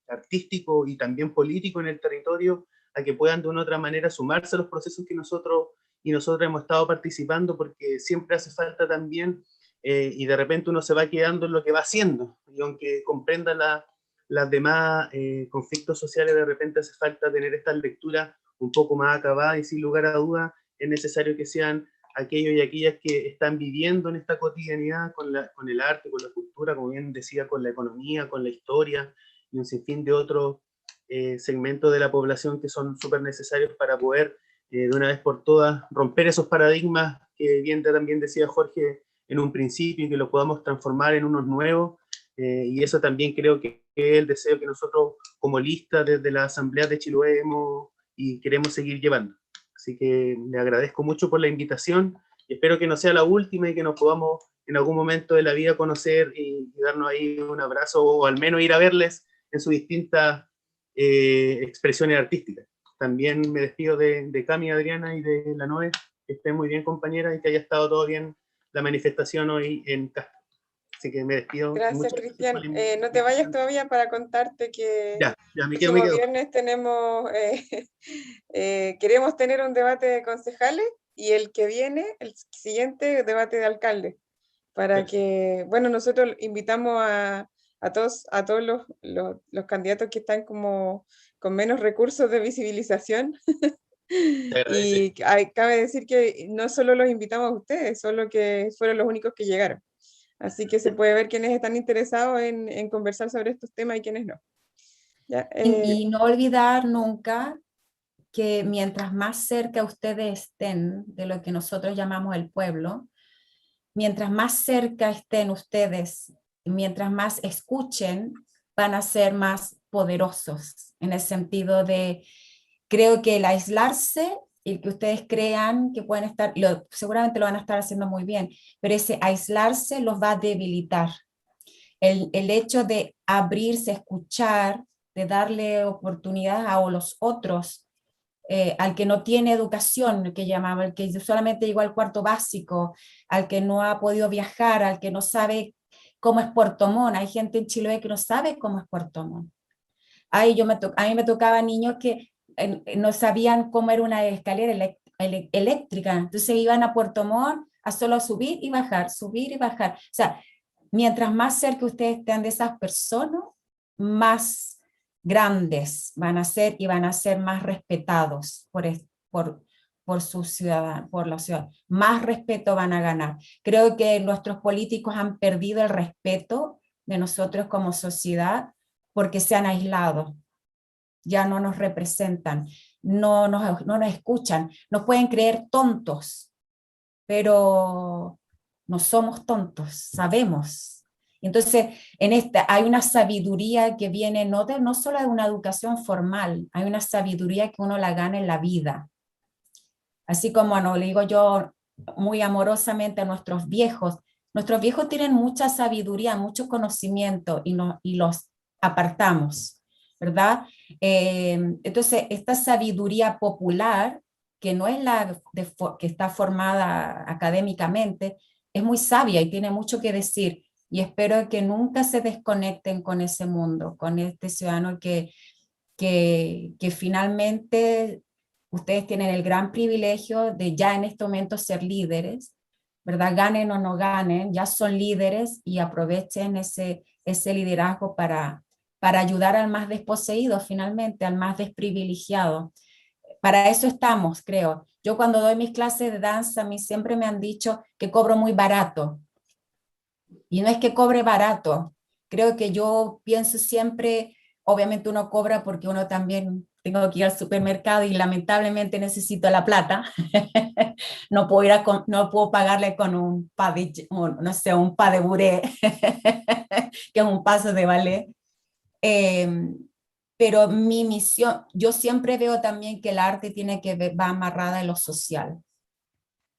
artístico y también político en el territorio, a que puedan de una u otra manera sumarse a los procesos que nosotros y nosotros hemos estado participando, porque siempre hace falta también, y de repente uno se va quedando en lo que va haciendo, y aunque comprenda las demás conflictos sociales, de repente hace falta tener estas lecturas un poco más acabadas, y sin lugar a dudas es necesario que sean aquellos y aquellas que están viviendo en esta cotidianidad con el arte, con la cultura, como bien decía, con la economía, con la historia, y un sinfín de otros segmentos de la población que son súper necesarios para poder de una vez por todas romper esos paradigmas que bien también decía Jorge en un principio, y que lo podamos transformar en unos nuevos, y eso también creo que es el deseo que nosotros como lista desde la Asamblea de Chiloé hemos y queremos seguir llevando. Así que le agradezco mucho por la invitación y espero que no sea la última y que nos podamos en algún momento de la vida conocer y darnos ahí un abrazo, o al menos ir a verles en sus distintas expresiones artísticas. También me despido de Cami, Adriana y de la Noé. Que estén muy bien, compañeras, y que haya estado todo bien la manifestación hoy en Castro. Así que me despido. Gracias, Cristian. No te vayas todavía para contarte que ya me el quedo. próximo viernes tenemos, queremos tener un debate de concejales, y el que viene, el siguiente, debate de alcalde. Para que, bueno, nosotros invitamos a a todos los candidatos que están como con menos recursos de visibilización. Y cabe decir que no solo los invitamos a ustedes, solo que fueron los únicos que llegaron. Así que se puede ver quiénes están interesados en conversar sobre estos temas y quiénes no. ¿Ya? Y no olvidar nunca que mientras más cerca ustedes estén de lo que nosotros llamamos el pueblo, mientras más cerca estén ustedes, mientras más escuchen, van a ser más poderosos, en el sentido de, creo que el aislarse, y que ustedes crean que pueden estar, seguramente lo van a estar haciendo muy bien, pero ese aislarse los va a debilitar. El hecho de abrirse, escuchar, de darle oportunidad a los otros, al que no tiene educación, que llamaba, el que solamente llegó al cuarto básico, al que no ha podido viajar, al que no sabe cómo es Puerto Montt. Hay gente en Chiloé que no sabe cómo es Puerto Montt. A mí me tocaba niños que no sabían cómo era una escalera eléctrica, entonces iban a Puerto Montt a solo subir y bajar, subir y bajar. O sea, mientras más cerca ustedes estén de esas personas, más grandes van a ser y van a ser más respetados por su ciudad, por la ciudad. Más respeto van a ganar. Creo que nuestros políticos han perdido el respeto de nosotros como sociedad porque se han aislado. Ya no nos representan, no nos escuchan, nos pueden creer tontos, pero no somos tontos, sabemos. Entonces, en esta hay una sabiduría que viene no solo de una educación formal, hay una sabiduría que uno la gana en la vida. Así como no le digo yo muy amorosamente a nuestros viejos tienen mucha sabiduría, mucho conocimiento y los apartamos, ¿verdad? Entonces, esta sabiduría popular, que no es que está formada académicamente, es muy sabia y tiene mucho que decir. Y espero que nunca se desconecten con ese mundo, con este ciudadano que finalmente ustedes tienen el gran privilegio de ya en este momento ser líderes, ¿verdad? Ganen o no ganen, ya son líderes y aprovechen ese liderazgo para ayudar al más desposeído finalmente, al más desprivilegiado. Para eso estamos, creo. Yo cuando doy mis clases de danza, a mí siempre me han dicho que cobro muy barato. Y no es que cobre barato, creo que yo pienso siempre, obviamente uno cobra porque uno también tengo que ir al supermercado y lamentablemente necesito la plata. No puedo no puedo pagarle con un pas de, no sé, un pas de bourrée, que es un paso de ballet. Pero mi misión, yo siempre veo también que el arte tiene que ver, va amarrada en lo social.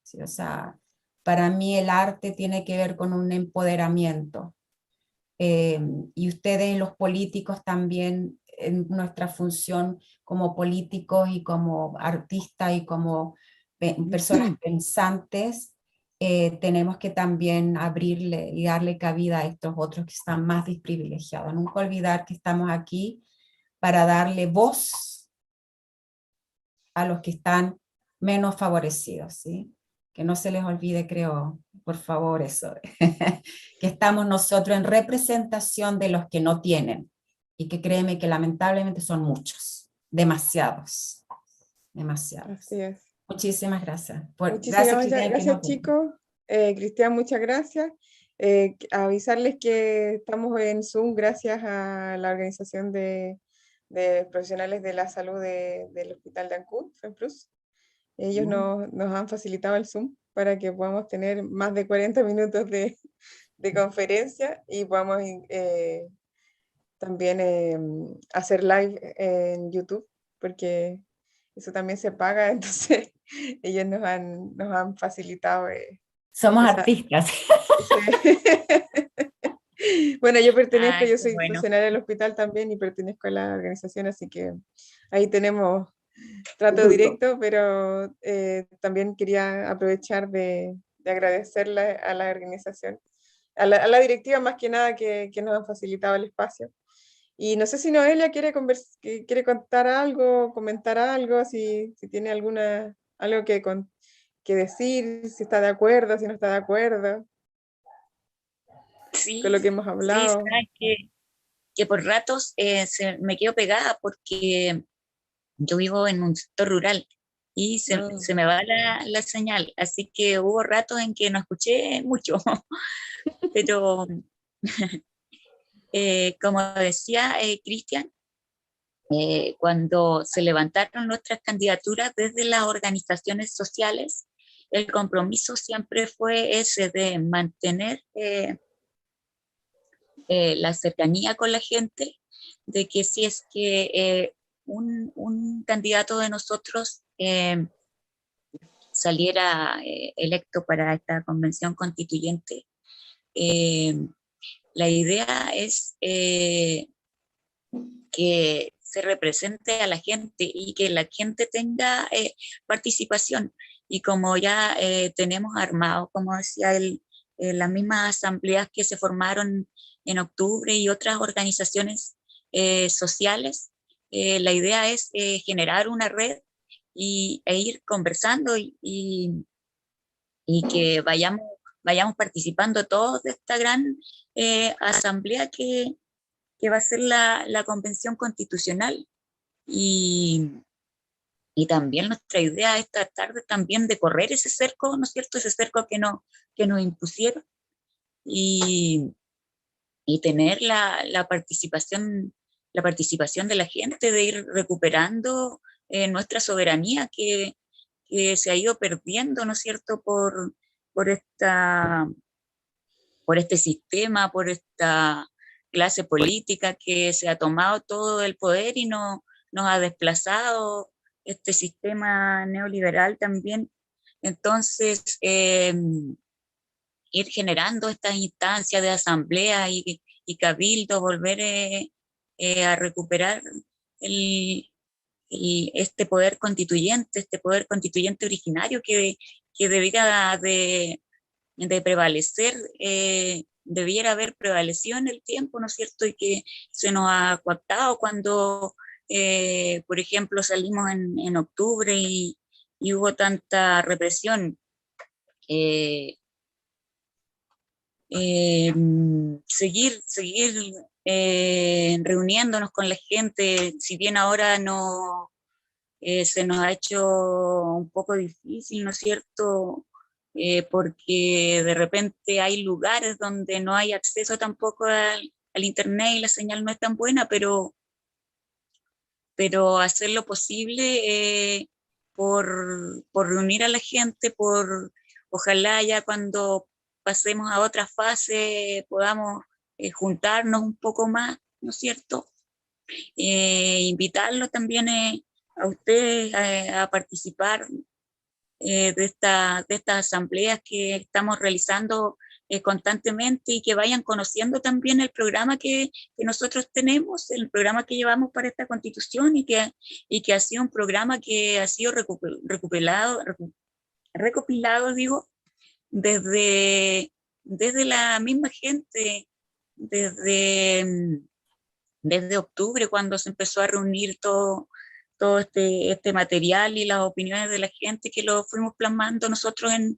¿Sí? O sea, para mí el arte tiene que ver con un empoderamiento. Y ustedes, los políticos, también en nuestra función como políticos y como artistas y como personas pensantes, tenemos que también abrirle y darle cabida a estos otros que están más desprivilegiados. Nunca olvidar que estamos aquí para darle voz a los que están menos favorecidos, ¿sí? Que no se les olvide, creo, por favor, eso, que estamos nosotros en representación de los que no tienen, y que créeme que lamentablemente son muchos, demasiados. Así es. Muchísimas gracias. Muchísimas gracias, chicos. Cristian, muchas gracias. Avisarles que estamos en Zoom gracias a la organización de profesionales de la salud del Hospital de Ancud, FEMPRUS. Ellos nos han facilitado el Zoom para que podamos tener más de 40 minutos de conferencia y podamos también hacer live en YouTube, porque eso también se paga, entonces ellos nos han facilitado. Somos artistas. Bueno, yo pertenezco, yo soy bueno. funcionaria del hospital también y pertenezco a la organización, así que ahí tenemos trato directo, pero también quería aprovechar de agradecerle a la organización, a la directiva más que nada que nos han facilitado el espacio. Y no sé si Noelia quiere contar algo, comentar algo, si tiene algo que decir, si está de acuerdo, si no está de acuerdo. Sí, Con lo que hemos hablado. Sí, sabes que que por ratos me quedo pegada porque yo vivo en un sector rural y se me va la señal, así que hubo ratos en que no escuché mucho, pero como decía Cristian, cuando se levantaron nuestras candidaturas desde las organizaciones sociales, el compromiso siempre fue ese de mantener la cercanía con la gente, de que si es que un candidato de nosotros saliera electo para esta convención constituyente, la idea es que se represente a la gente y que la gente tenga participación. Y como ya tenemos armado, como decía él, las mismas asambleas que se formaron en octubre y otras organizaciones sociales, la idea es generar una red e ir conversando y que vayamos participando todos de esta gran asamblea que va a ser la convención constitucional. Y también nuestra idea es tratar de, también de correr ese cerco, ¿no es cierto? Ese cerco que nos impusieron y tener la participación de la gente, de ir recuperando nuestra soberanía que se ha ido perdiendo, ¿no es cierto? Por este sistema, por esta clase política que se ha tomado todo el poder y nos ha desplazado este sistema neoliberal también. Entonces, ir generando estas instancias de asamblea y cabildo, volver a recuperar este poder constituyente originario que debiera de prevalecer, debiera haber prevalecido en el tiempo, ¿no es cierto? Y que se nos ha coartado cuando, por ejemplo, salimos en octubre y hubo tanta represión. Seguir reuniéndonos con la gente, si bien ahora no se nos ha hecho un poco difícil, ¿no es cierto? Porque de repente hay lugares donde no hay acceso tampoco al internet y la señal no es tan buena, pero hacer lo posible por reunir a la gente, ojalá ya cuando pasemos a otra fase podamos juntarnos un poco más, ¿no es cierto? Invitarlos también a ustedes a participar de estas asambleas que estamos realizando constantemente y que vayan conociendo también el programa que nosotros tenemos, el programa que llevamos para esta constitución y que ha sido un programa que ha sido recopilado, digo, desde la misma gente, desde octubre, cuando se empezó a reunir todo este material y las opiniones de la gente, que lo fuimos plasmando nosotros en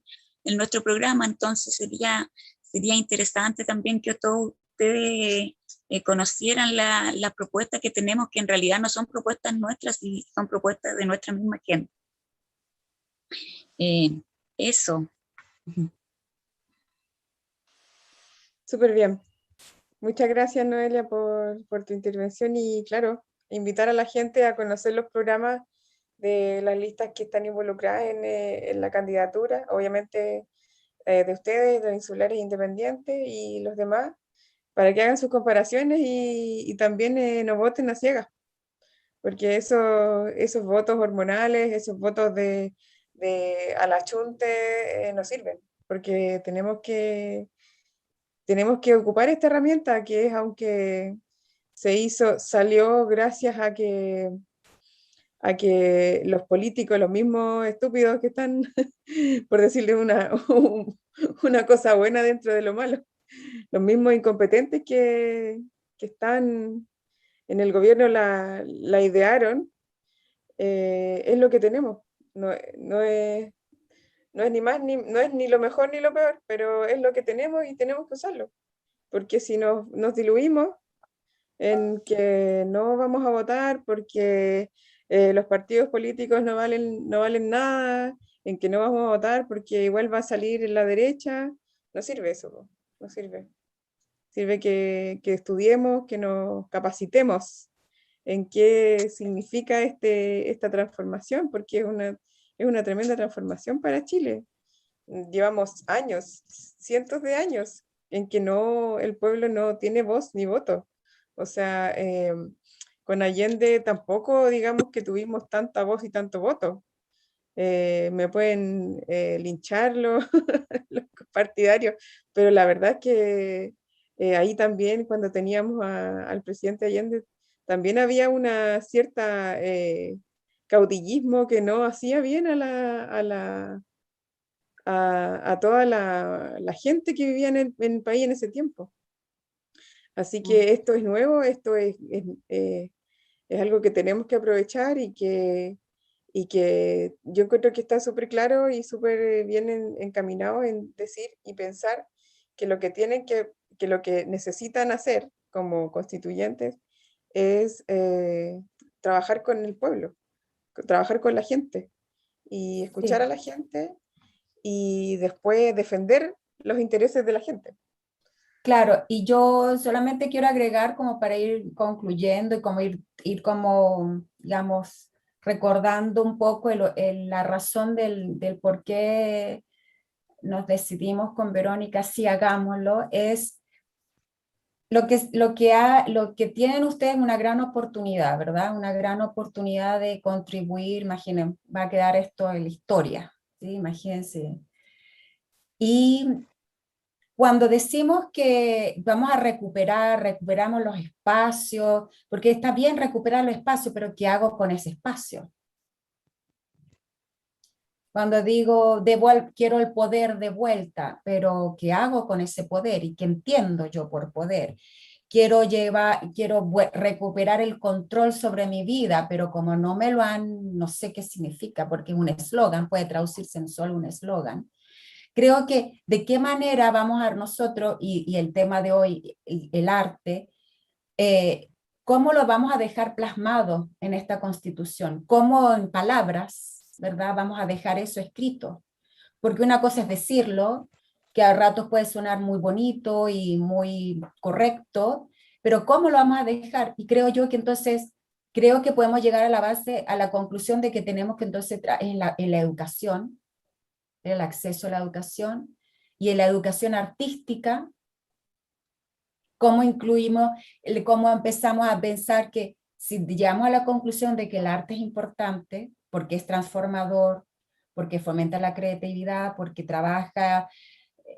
nuestro programa. Entonces sería interesante también que todos ustedes conocieran las propuestas que tenemos, que en realidad no son propuestas nuestras, y son propuestas de nuestra misma gente. Eso. Súper bien. Muchas gracias, Noelia, por tu intervención y, claro, invitar a la gente a conocer los programas de las listas que están involucradas en la candidatura, obviamente de ustedes, de los insulares independientes y los demás, para que hagan sus comparaciones y también no voten a ciegas, porque esos votos hormonales, esos votos de a la chunte no sirven, porque tenemos que ocupar esta herramienta que es, aunque salió gracias a que los políticos, los mismos estúpidos que están, por decirle una cosa buena dentro de lo malo, los mismos incompetentes que están en el gobierno la idearon, es lo que tenemos. No es no es ni lo mejor ni lo peor, pero es lo que tenemos y tenemos que usarlo. Porque si nos diluimos, en que no vamos a votar porque los partidos políticos no valen nada, en que no vamos a votar porque igual va a salir la derecha. No sirve eso, po, no sirve. Sirve que estudiemos, que nos capacitemos en qué significa esta transformación, porque es una tremenda transformación para Chile. Llevamos años, cientos de años, en que el pueblo no tiene voz ni voto. O sea, con Allende tampoco digamos que tuvimos tanta voz y tanto voto. Me pueden linchar los partidarios, pero la verdad es que ahí también cuando teníamos al presidente Allende, también había una cierta caudillismo que no hacía bien a toda la gente que vivía en el país en ese tiempo. Así que esto es nuevo, esto es algo que tenemos que aprovechar y que yo encuentro que está súper claro y súper bien encaminado en decir y pensar que lo que que lo que necesitan hacer como constituyentes es trabajar con el pueblo, trabajar con la gente y escuchar Sí. a la gente y después defender los intereses de la gente. Claro, y yo solamente quiero agregar como para ir concluyendo y como ir como, digamos, recordando un poco la razón del por qué nos decidimos con Verónica, sí hagámoslo, es lo que tienen ustedes una gran oportunidad, ¿verdad? Una gran oportunidad de contribuir, imaginen, va a quedar esto en la historia, ¿sí? Imagínense. Y cuando decimos que vamos a recuperamos los espacios, porque está bien recuperar los espacios, pero ¿qué hago con ese espacio? Cuando digo quiero el poder de vuelta, pero ¿qué hago con ese poder? ¿Y qué entiendo yo por poder? Quiero recuperar el control sobre mi vida, pero como no me lo han, no sé qué significa, porque es un eslogan, puede traducirse en solo un eslogan. Creo que de qué manera vamos a nosotros, y el tema de hoy, el arte, cómo lo vamos a dejar plasmado en esta Constitución, cómo en palabras, ¿verdad? Vamos a dejar eso escrito, porque una cosa es decirlo, que a ratos puede sonar muy bonito y muy correcto, pero cómo lo vamos a dejar, y creo yo que entonces, creo que podemos llegar a la base, a la conclusión de que tenemos que entonces, en la educación, el acceso a la educación, y en la educación artística, cómo incluimos, cómo empezamos a pensar que si llegamos a la conclusión de que el arte es importante, porque es transformador, porque fomenta la creatividad, porque trabaja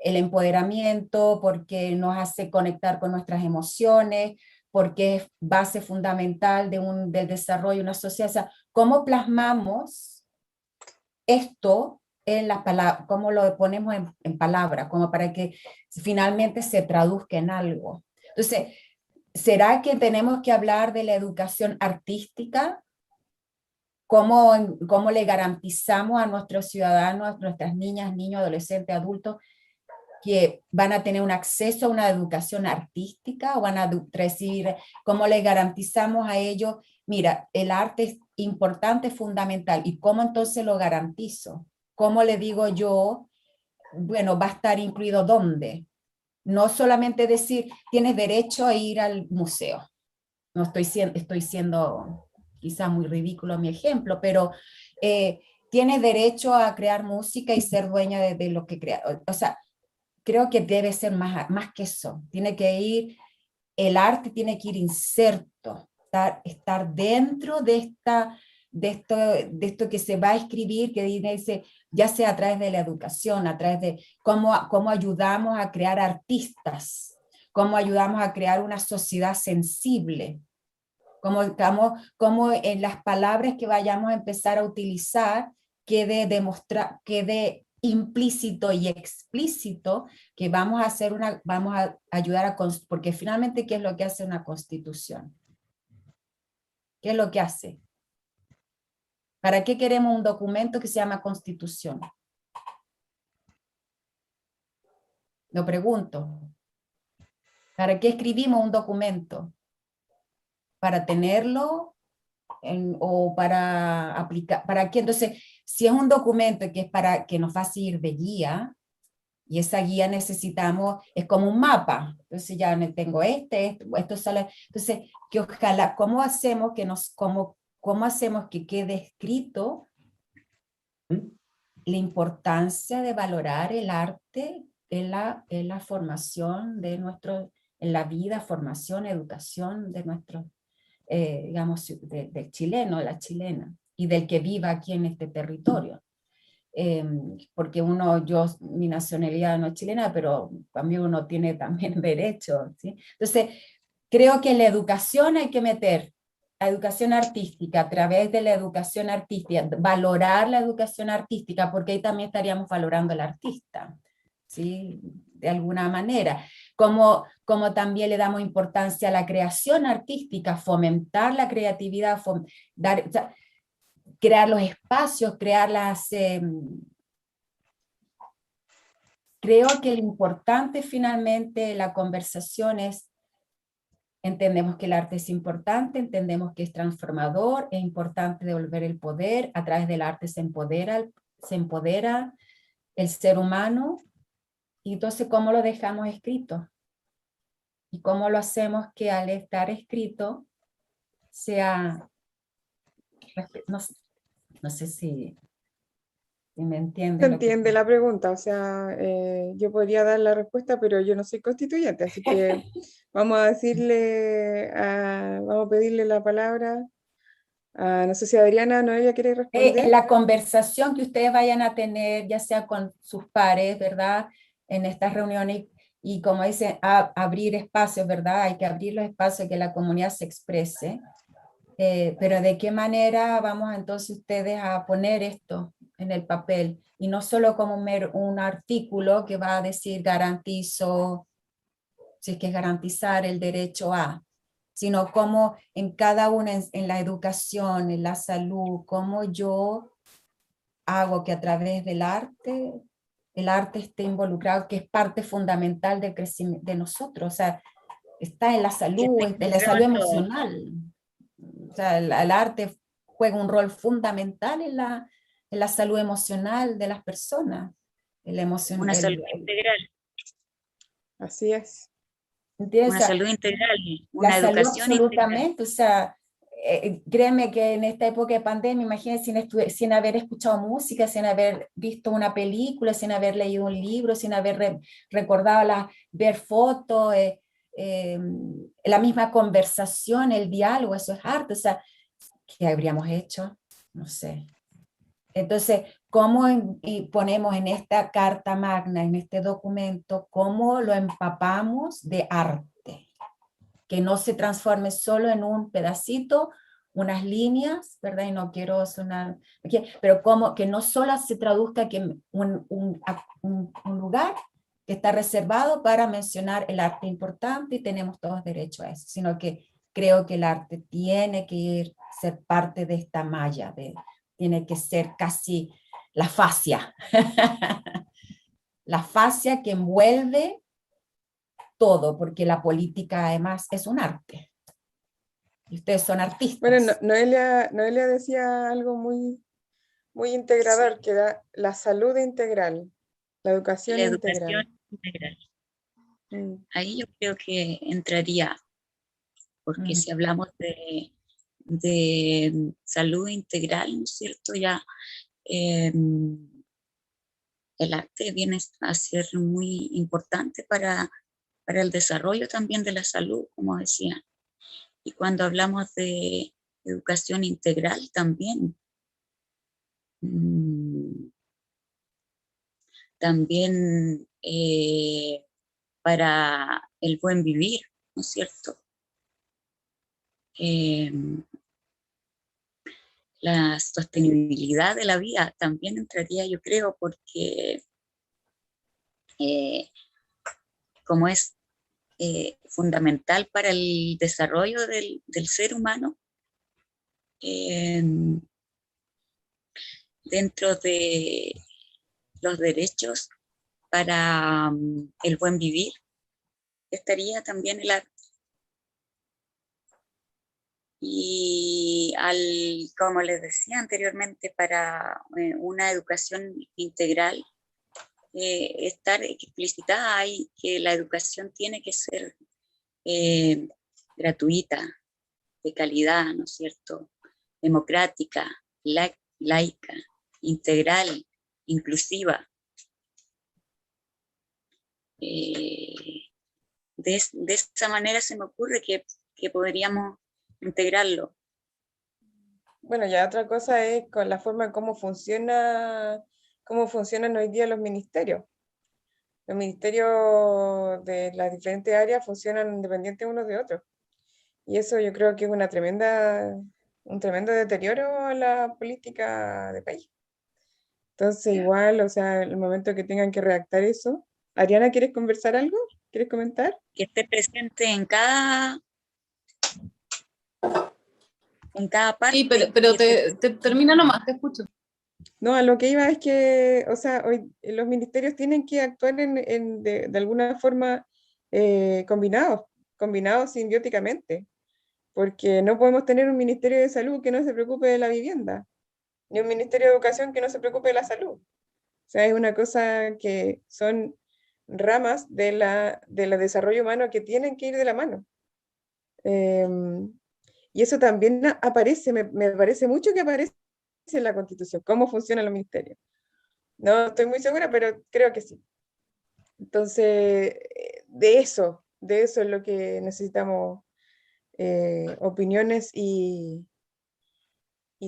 el empoderamiento, porque nos hace conectar con nuestras emociones, porque es base fundamental del desarrollo de una sociedad. O sea, ¿cómo plasmamos esto en las palabras, cómo lo ponemos en palabras, como para que finalmente se traduzca en algo? Entonces, ¿será que tenemos que hablar de la educación artística? ¿Cómo le garantizamos a nuestros ciudadanos, a nuestras niñas, niños, adolescentes, adultos, que van a tener un acceso a una educación artística o van a recibir, cómo les garantizamos a ellos, mira, el arte es importante, fundamental, y cómo entonces lo garantizo? ¿Cómo le digo yo, bueno, va a estar incluido dónde? No solamente decir, tienes derecho a ir al museo. No estoy siendo quizá muy ridículo mi ejemplo, pero tienes derecho a crear música y ser dueña de lo que crea. O sea, creo que debe ser más que eso. El arte tiene que ir inserto, estar dentro de esto que se va a escribir, que dice, ya sea a través de la educación, a través de cómo ayudamos a crear artistas, cómo ayudamos a crear una sociedad sensible, cómo en las palabras que vayamos a empezar a utilizar quede implícito y explícito que vamos a ayudar porque finalmente, ¿qué es lo que hace una constitución? ¿Qué es lo que hace? ¿Para qué queremos un documento que se llama constitución? Lo pregunto. ¿Para qué escribimos un documento? para tenerlo o para aplicar, ¿para qué? Entonces, si es un documento que es para que nos va a seguir de guía, y esa guía necesitamos, es como un mapa, entonces ya tengo esto sale, entonces, que ojalá, ¿cómo hacemos cómo hacemos que quede escrito la importancia de valorar el arte en la formación de en la vida, formación, educación de nuestro, digamos, del chileno, de la chilena, y del que viva aquí en este territorio? Porque mi nacionalidad no es chilena, pero también uno tiene también derechos, ¿sí? Entonces, creo que en la educación hay que meter la educación artística, a través de la educación artística, valorar la educación artística, porque ahí también estaríamos valorando al artista, ¿sí? De alguna manera. Como también le damos importancia a la creación artística, fomentar la creatividad, crear los espacios, creo que lo importante finalmente la conversación es, entendemos que el arte es importante, entendemos que es transformador, es importante devolver el poder, a través del arte se empodera el ser humano, y entonces ¿cómo lo dejamos escrito? ¿Y cómo lo hacemos que al estar escrito sea, no sé si me entiende. Se entiende la pregunta, o sea, yo podría dar la respuesta, pero yo no soy constituyente, así que vamos a pedirle la palabra a, no sé si Adriana Noelia quiere responder. La conversación que ustedes vayan a tener, ya sea con sus pares, ¿verdad? En estas reuniones, y como dicen, abrir espacios, ¿verdad? Hay que abrir los espacios, que la comunidad se exprese. Pero ¿de qué manera vamos entonces ustedes a poner esto en el papel? Y no solo como un artículo que va a decir garantizo, si es que es garantizar el derecho a, sino como en cada una, en la educación, en la salud, cómo yo hago que a través del arte, el arte esté involucrado, que es parte fundamental del crecimiento de nosotros, o sea, está en la salud emocional. O sea, el arte juega un rol fundamental en la salud emocional de las personas. Una salud integral. Así es. ¿Entiendes? Una salud integral, una la salud educación absolutamente, integral. o sea, créeme que en esta época de pandemia, imagínense sin haber escuchado música, sin haber visto una película, sin haber leído un libro, sin haber recordado ver fotos, la misma conversación, el diálogo, eso es arte, o sea, ¿qué habríamos hecho? No sé. Entonces, ¿cómo ponemos en esta carta magna, en este documento, cómo lo empapamos de arte? Que no se transforme solo en un pedacito, unas líneas, ¿verdad? Y no quiero sonar, pero como que no solo se traduzca que un lugar que está reservado para mencionar el arte importante y tenemos todos derecho a eso, sino que creo que el arte tiene que ser parte de esta malla, tiene que ser casi la fascia, la fascia que envuelve todo, porque la política además es un arte. Y ustedes son artistas. Bueno, Noelia decía algo muy, muy integrador, que era la salud integral, la educación integral. Ahí yo creo que entraría, porque si hablamos de salud integral, ¿no es cierto? Ya el arte viene a ser muy importante para el desarrollo también de la salud, como decía. Y cuando hablamos de educación integral también, también para el buen vivir, ¿no es cierto? La sostenibilidad de la vida también entraría, yo creo, porque como es fundamental para el desarrollo del ser humano, dentro de los derechos para el buen vivir, estaría también el arte. Y como les decía anteriormente, para una educación integral, estar explicitada ahí que la educación tiene que ser gratuita, de calidad, ¿no es cierto?, democrática, laica, integral, inclusiva. De esa manera se me ocurre que podríamos integrarlo. Bueno, ya otra cosa es con la forma en cómo funcionan hoy día los ministerios. Los ministerios de las diferentes áreas funcionan independientes unos de otros. Y eso yo creo que es un tremendo deterioro a la política de país. Entonces, igual, o sea, el momento que tengan que redactar eso. Ariana, ¿quieres conversar algo? ¿Quieres comentar? Que esté presente en cada parte. Sí, pero te termina nomás, te escucho. No, a lo que iba es que, o sea, hoy los ministerios tienen que actuar de alguna forma combinados simbióticamente, porque no podemos tener un ministerio de salud que no se preocupe de la vivienda, ni un ministerio de educación que no se preocupe de la salud. O sea, es una cosa que son ramas del desarrollo humano que tienen que ir de la mano. Y eso también aparece, me parece mucho que aparece en la Constitución, cómo funcionan los ministerios. No estoy muy segura, pero creo que sí. Entonces, de eso es lo que necesitamos, opiniones y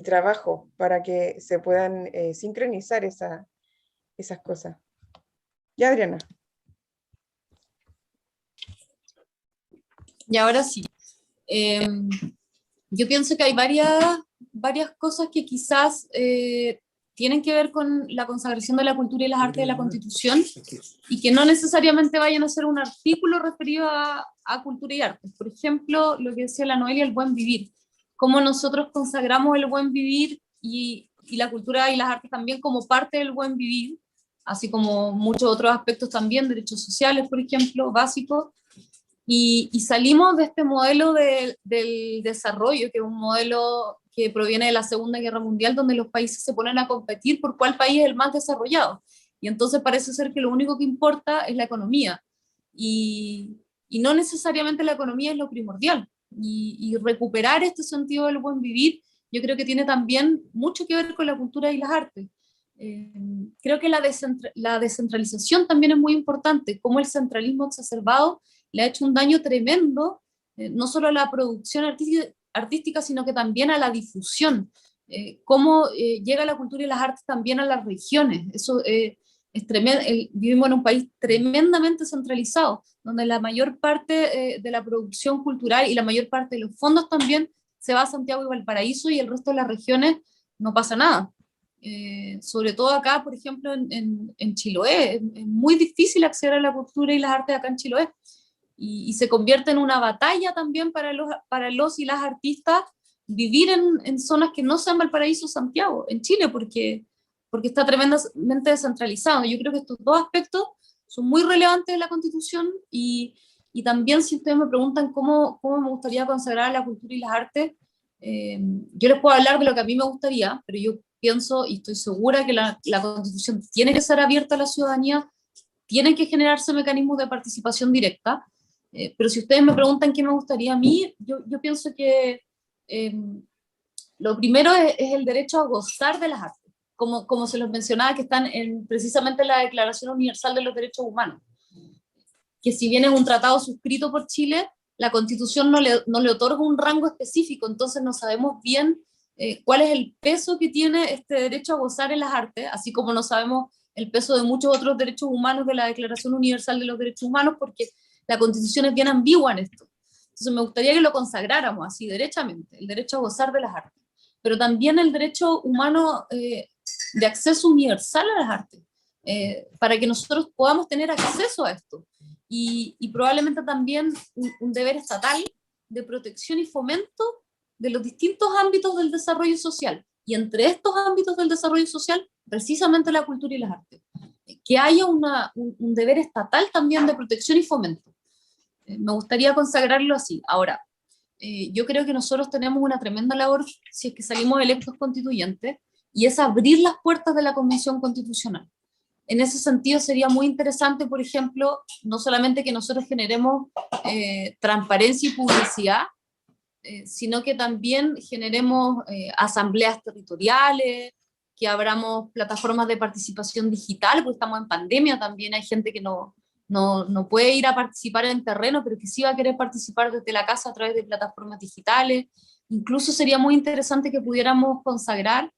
trabajo para que se puedan sincronizar esas cosas. Ya, Adriana. Y ahora sí. Yo pienso que hay varias cosas que quizás tienen que ver con la consagración de la cultura y las artes de la Constitución y que no necesariamente vayan a ser un artículo referido a cultura y artes. Por ejemplo, lo que decía la Noelia, el buen vivir. Cómo nosotros consagramos el buen vivir y la cultura y las artes también como parte del buen vivir, así como muchos otros aspectos también, derechos sociales, por ejemplo, básicos. Y salimos de este modelo del desarrollo, que es un modelo que proviene de la Segunda Guerra Mundial, donde los países se ponen a competir por cuál país es el más desarrollado. Y entonces parece ser que lo único que importa es la economía. Y no necesariamente la economía es lo primordial. Y recuperar este sentido del buen vivir, yo creo que tiene también mucho que ver con la cultura y las artes. Creo que la descentralización también es muy importante, como el centralismo exacerbado le ha hecho un daño tremendo, no solo a la producción artística, sino que también a la difusión. Cómo llega la cultura y las artes también a las regiones. Eso es tremendo. Vivimos en un país tremendamente centralizado, donde la mayor parte de la producción cultural y la mayor parte de los fondos también se va a Santiago y Valparaíso, y el resto de las regiones no pasa nada. Sobre todo acá, por ejemplo, en Chiloé, es muy difícil acceder a la cultura y las artes acá en Chiloé. Y se convierte en una batalla también para los y las artistas vivir en zonas que no sean Valparaíso o Santiago, en Chile, porque está tremendamente descentralizado. Yo creo que estos dos aspectos son muy relevantes de la Constitución y también, si ustedes me preguntan cómo me gustaría consagrar la cultura y las artes, yo les puedo hablar de lo que a mí me gustaría, pero yo pienso y estoy segura que la Constitución tiene que ser abierta a la ciudadanía, tienen que generarse mecanismos de participación directa. Pero si ustedes me preguntan qué me gustaría a mí, yo pienso que lo primero es el derecho a gozar de las artes, como se los mencionaba, que están precisamente en la Declaración Universal de los Derechos Humanos, que si bien es un tratado suscrito por Chile, la Constitución no le otorga un rango específico, entonces no sabemos bien cuál es el peso que tiene este derecho a gozar en las artes, así como no sabemos el peso de muchos otros derechos humanos de la Declaración Universal de los Derechos Humanos, porque la Constitución es bien ambigua en esto. Entonces me gustaría que lo consagráramos así, derechamente, el derecho a gozar de las artes, pero también el derecho humano de acceso universal a las artes, para que nosotros podamos tener acceso a esto, y probablemente también un deber estatal de protección y fomento de los distintos ámbitos del desarrollo social, y entre estos ámbitos del desarrollo social, precisamente la cultura y las artes. Que haya un deber estatal también de protección y fomento. Me gustaría consagrarlo así. Ahora, yo creo que nosotros tenemos una tremenda labor si es que salimos electos constituyentes, y es abrir las puertas de la Convención Constitucional. En ese sentido sería muy interesante, por ejemplo, no solamente que nosotros generemos transparencia y publicidad, sino que también generemos asambleas territoriales, que abramos plataformas de participación digital, porque estamos en pandemia también, hay gente que no puede ir a participar en terreno, pero que sí va a querer participar desde la casa a través de plataformas digitales. Incluso sería muy interesante que pudiéramos consagrar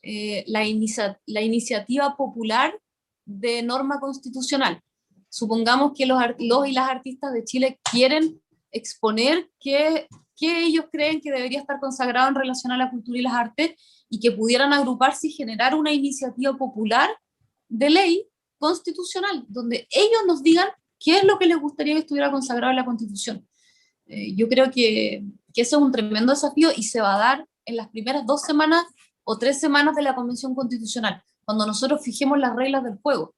la iniciativa popular de norma constitucional. Supongamos que los y las artistas de Chile quieren exponer qué ellos creen que debería estar consagrado en relación a la cultura y las artes, y que pudieran agruparse y generar una iniciativa popular de ley constitucional, donde ellos nos digan qué es lo que les gustaría que estuviera consagrado en la Constitución. Yo creo que eso es un tremendo desafío, y se va a dar en las primeras 2 semanas o 3 semanas de la Convención Constitucional, cuando nosotros fijemos las reglas del juego,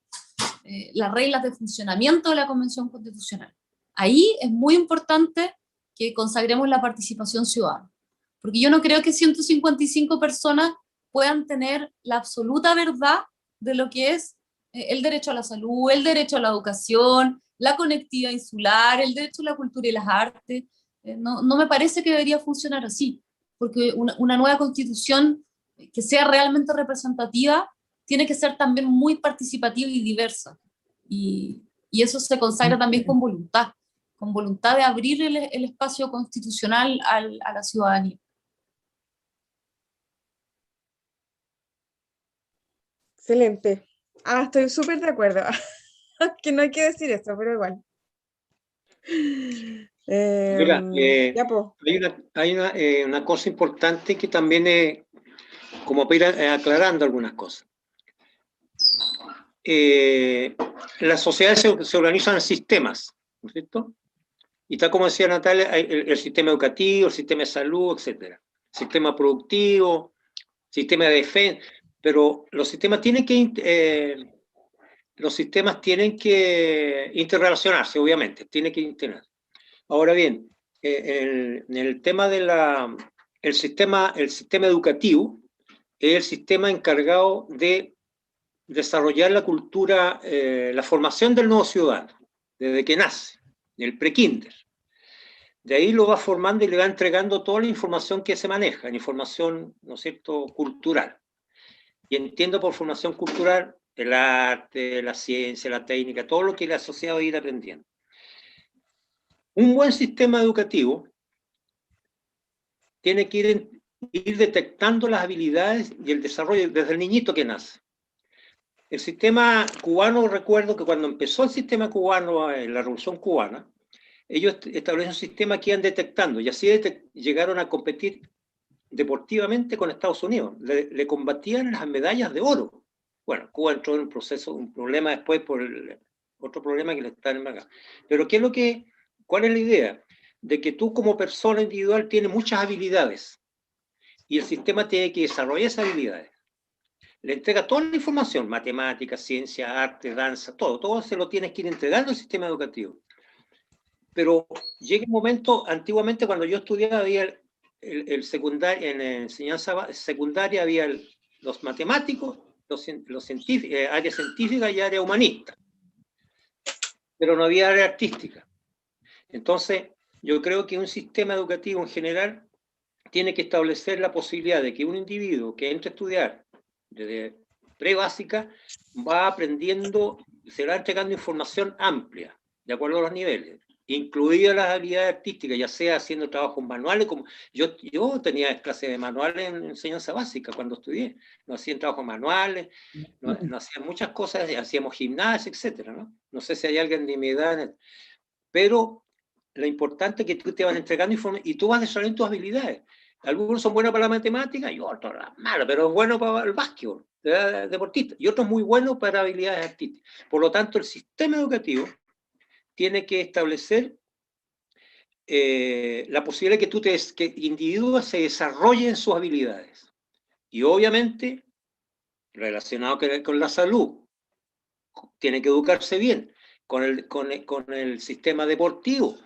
las reglas de funcionamiento de la Convención Constitucional. Ahí es muy importante que consagremos la participación ciudadana, porque yo no creo que 155 personas puedan tener la absoluta verdad de lo que es el derecho a la salud, el derecho a la educación, la conectividad insular, el derecho a la cultura y las artes. No me parece que debería funcionar así, porque una nueva constitución que sea realmente representativa tiene que ser también muy participativa y diversa. Y eso se consagra también con voluntad de abrir el espacio constitucional a la ciudadanía. Excelente. Estoy súper de acuerdo. Que no hay que decir eso, pero igual. Mira, Ya, po. hay una cosa importante que también es como para ir aclarando algunas cosas. Las sociedades se organizan en sistemas, ¿no es cierto? Y tal como decía Natalia, hay el sistema educativo, el sistema de salud, etcétera, sistema productivo, sistema de defensa, pero los sistemas tienen que interrelacionarse, obviamente, tienen que integrar. Ahora bien, en el tema el sistema educativo es el sistema encargado de desarrollar la cultura, la formación del nuevo ciudadano, desde que nace, el pre-kinder. De ahí lo va formando y le va entregando toda la información que se maneja, la información, ¿no es cierto?, cultural. Y entiendo por formación cultural el arte, la ciencia, la técnica, todo lo que la sociedad va a ir aprendiendo. Un buen sistema educativo tiene que ir detectando las habilidades y el desarrollo desde el niñito que nace. El sistema cubano, recuerdo que cuando empezó el sistema cubano, en la Revolución Cubana, ellos establecieron un sistema que iban detectando, y así llegaron a competir deportivamente con Estados Unidos. Le combatían las medallas de oro. Bueno, Cuba entró en un problema después por otro problema que le está embargando. Pero ¿cuál es la idea? De que tú como persona individual tienes muchas habilidades, y el sistema tiene que desarrollar esas habilidades. Le entrega toda la información, matemáticas, ciencia, arte, danza, todo se lo tienes que ir entregando al sistema educativo. Pero llega un momento, antiguamente cuando yo estudiaba, había el secundario, en enseñanza secundaria había los matemáticos, los científicos, área científica y área humanista, pero no había área artística. Entonces, yo creo que un sistema educativo en general tiene que establecer la posibilidad de que un individuo que entre a estudiar desde pre-básica va aprendiendo, se va entregando información amplia, de acuerdo a los niveles, incluidas las habilidades artísticas, ya sea haciendo trabajos manuales, como yo tenía clases de manuales en enseñanza básica cuando estudié, nos hacían trabajos manuales, nos hacían muchas cosas, hacíamos gimnasia, etcétera, ¿no? No sé si hay alguien de mi edad, pero lo importante es que tú te vas entregando información y tú vas desarrollando tus habilidades. Algunos son buenos para la matemática y otros malos, pero es bueno para el básquetbol, deportista, y otros muy buenos para habilidades artísticas. Por lo tanto, el sistema educativo tiene que establecer la posibilidad de que individuos se desarrollen sus habilidades. Y obviamente, relacionado con la salud, tiene que educarse bien, con el sistema deportivo.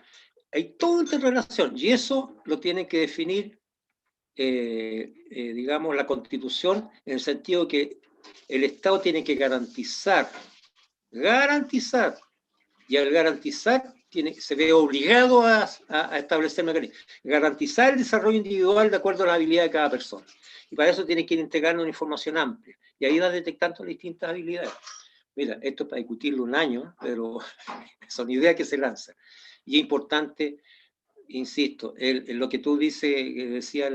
Hay toda interrelación, y eso lo tiene que definir, digamos, la Constitución, en el sentido que el Estado tiene que garantizar, y al garantizar se ve obligado a establecer mecanismos, garantizar el desarrollo individual de acuerdo a la habilidad de cada persona. Y para eso tiene que ir integrando una información amplia, y ahí va detectando las distintas habilidades. Mira, esto es para discutirlo un año, pero son ideas que se lanzan. Y es importante, insisto, lo que tú dices, decía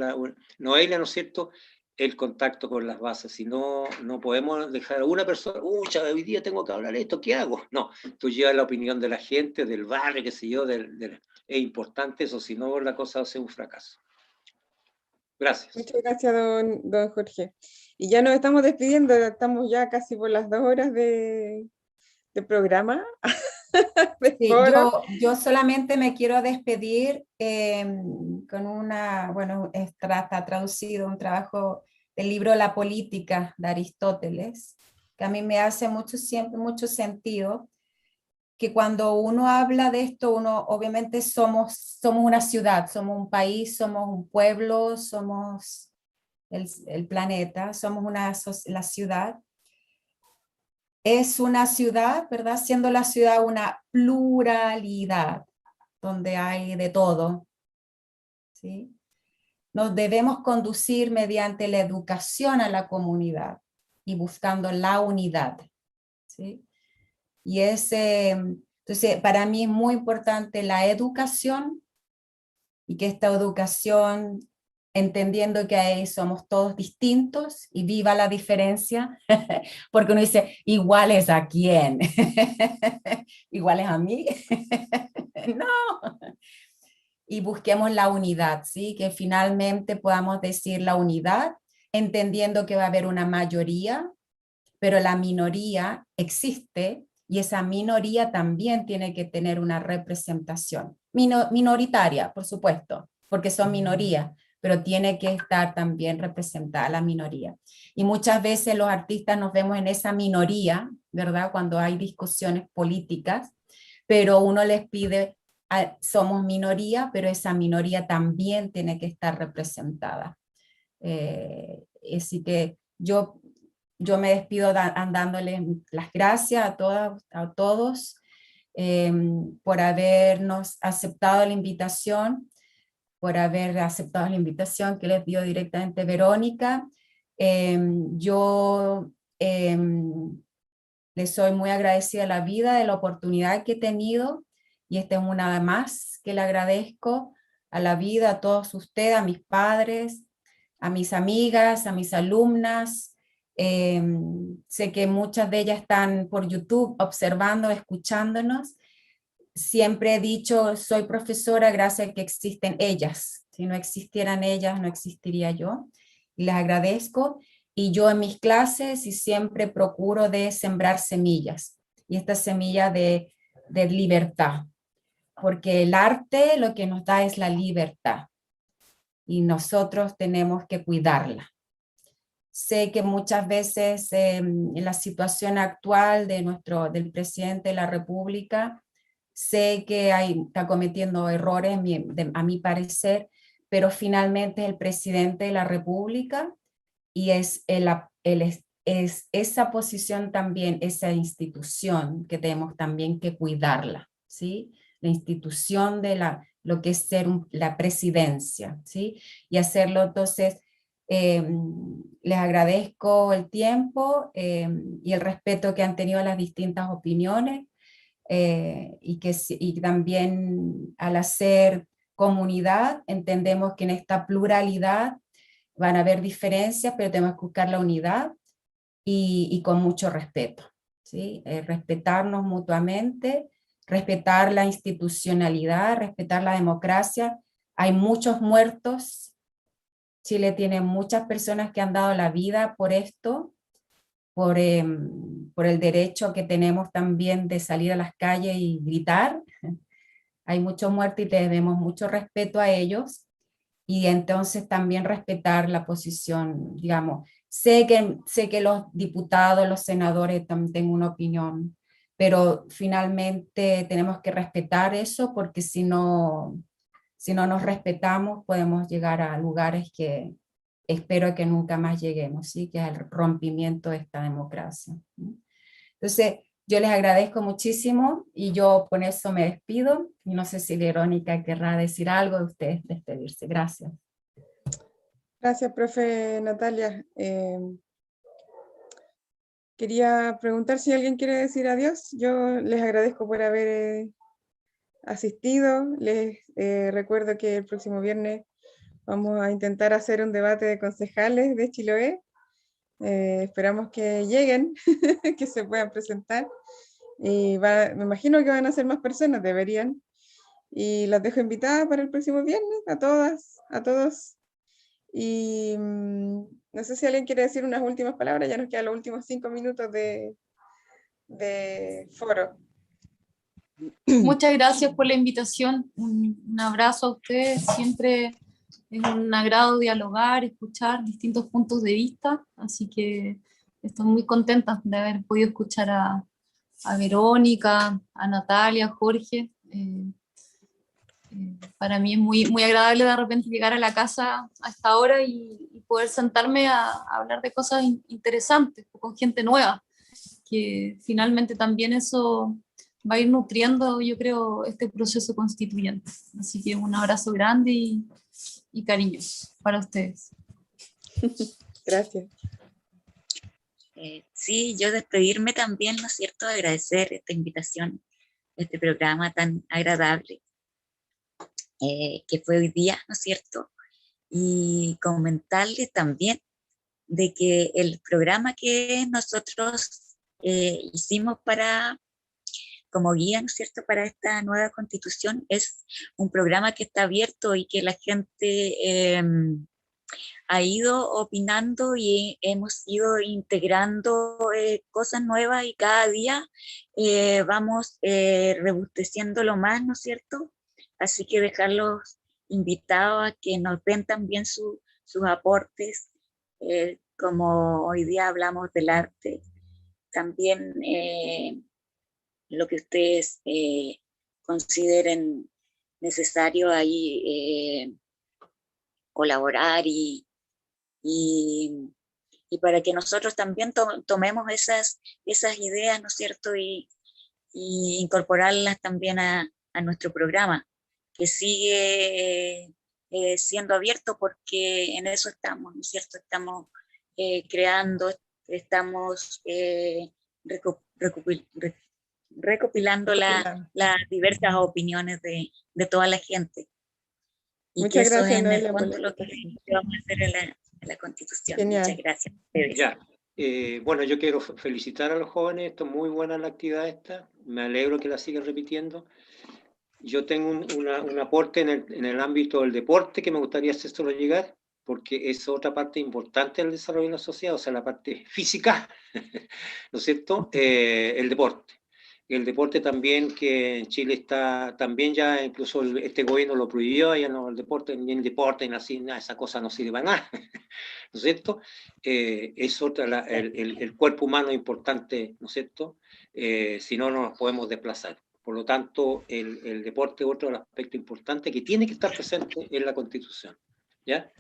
Noelia, ¿no es cierto?, el contacto con las bases. Si no, no podemos dejar a una persona, hoy día tengo que hablar esto, ¿qué hago? No, tú llevas la opinión de la gente, del barrio, qué sé yo, es importante eso, si no la cosa va a ser un fracaso. Gracias. Muchas gracias, don Jorge. Y ya nos estamos despidiendo, estamos ya casi por las 2 horas de programa. Sí, yo solamente me quiero despedir con una, bueno, está traducido un trabajo del libro La Política de Aristóteles, que a mí me hace mucho sentido, que cuando uno habla de esto, uno obviamente somos una ciudad, somos un país, somos un pueblo, somos el planeta, somos la ciudad. Es una ciudad, ¿verdad? Siendo la ciudad una pluralidad, donde hay de todo, ¿sí? Nos debemos conducir mediante la educación a la comunidad y buscando la unidad, ¿sí? Y entonces, para mí es muy importante la educación, y que esta educación, entendiendo que ahí somos todos distintos y viva la diferencia, porque uno dice, ¿iguales a quién? ¿Iguales a mí? No. Y busquemos la unidad, ¿sí? Que finalmente podamos decir la unidad, entendiendo que va a haber una mayoría, pero la minoría existe, y esa minoría también tiene que tener una representación. Minoritaria, por supuesto, porque son minorías, pero tiene que estar también representada la minoría. Y muchas veces los artistas nos vemos en esa minoría, ¿verdad? Cuando hay discusiones políticas, pero uno les pide, somos minoría, pero esa minoría también tiene que estar representada. Así que yo me despido dándoles las gracias a todas, a todos, por habernos aceptado la invitación, que les dio directamente Verónica. Yo les soy muy agradecida a la vida de la oportunidad que he tenido, y esta es una más que le agradezco a la vida, a todos ustedes, a mis padres, a mis amigas, a mis alumnas. Sé que muchas de ellas están por YouTube observando, escuchándonos. Siempre he dicho, soy profesora gracias a que existen ellas. Si no existieran ellas, no existiría yo. Y les agradezco. Y yo en mis clases y siempre procuro de sembrar semillas. Y esta semilla de libertad. Porque el arte lo que nos da es la libertad. Y nosotros tenemos que cuidarla. Sé que muchas veces en la situación actual del presidente de la República, sé que está cometiendo errores a mi parecer, pero finalmente es el presidente de la República, y es esa posición también, esa institución que tenemos también que cuidarla, ¿sí? La institución de lo que es ser la presidencia, ¿sí? Y hacerlo entonces. Les agradezco el tiempo y el respeto que han tenido a las distintas opiniones, y también al hacer comunidad entendemos que en esta pluralidad van a haber diferencias, pero tenemos que buscar la unidad y con mucho respeto, ¿sí? Respetarnos mutuamente, respetar la institucionalidad, respetar la democracia. Hay muchos muertos. Chile tiene muchas personas que han dado la vida por esto, por el derecho que tenemos también de salir a las calles y gritar. Hay muchos muertos y debemos mucho respeto a ellos, y entonces también respetar la posición, digamos. Sé que los diputados, los senadores también tienen una opinión pero finalmente tenemos que respetar eso, porque si no nos respetamos podemos llegar a lugares que espero que nunca más lleguemos, ¿sí? Que es el rompimiento de esta democracia. Entonces, yo les agradezco muchísimo y yo con eso me despido. Y no sé si Verónica querrá decir algo de ustedes, despedirse. Gracias. Gracias, profe Natalia. Quería preguntar si alguien quiere decir adiós. Yo les agradezco por haber asistido. Les recuerdo que el próximo viernes vamos a intentar hacer un debate de concejales de Chiloé. Esperamos que lleguen, que se puedan presentar. Y me imagino que van a ser más personas, deberían. Y las dejo invitadas para el próximo viernes, a todas, a todos. Y no sé si alguien quiere decir unas últimas palabras, ya nos quedan los últimos 5 minutos de foro. Muchas gracias por la invitación, un abrazo a ustedes, siempre es un agrado dialogar, escuchar distintos puntos de vista, así que estoy muy contenta de haber podido escuchar a Verónica, a Natalia, a Jorge. Para mí es muy agradable de repente llegar a la casa a esta hora y poder sentarme a hablar de cosas interesantes con gente nueva, que finalmente también eso va a ir nutriendo, yo creo, este proceso constituyente. Así que un abrazo grande y cariños para ustedes. Gracias. Sí, yo despedirme también, ¿no es cierto?, agradecer esta invitación, este programa tan agradable que fue hoy día, ¿no es cierto? Y comentarles también de que el programa que nosotros hicimos como guía, ¿no es cierto?, para esta nueva constitución, es un programa que está abierto y que la gente ha ido opinando y hemos ido integrando cosas nuevas y cada día vamos robusteciéndolo más, ¿no es cierto? Así que dejarlos invitados a que nos den también sus aportes, como hoy día hablamos del arte, también lo que ustedes consideren necesario ahí colaborar y para que nosotros también tomemos esas ideas, ¿no es cierto? Y incorporarlas también a nuestro programa, que sigue siendo abierto, porque en eso estamos, ¿no es cierto? Estamos creando, estamos recopilando las diversas opiniones de toda la gente. Y muchas que eso gracias, es en Noelia, el por la fondo lo que vamos a hacer en la Constitución. Genial. Muchas gracias. Ya. Bueno, yo quiero felicitar a los jóvenes, esto es muy buena la actividad esta, me alegro que la sigan repitiendo. Yo tengo un aporte en el ámbito del deporte que me gustaría hacérselo llegar, porque es otra parte importante del desarrollo de la sociedad, o sea, la parte física, ¿no es cierto? El deporte. El deporte también, que en Chile está, también ya incluso este gobierno lo prohibió, ya no, el deporte, ni el deporte, ni así, nada, esa cosa no sirve para nada, ¿no es cierto? Es otra, el cuerpo humano es importante, ¿no es cierto? Si no, no nos podemos desplazar. Por lo tanto, el deporte es otro aspecto importante que tiene que estar presente en la Constitución, ¿ya?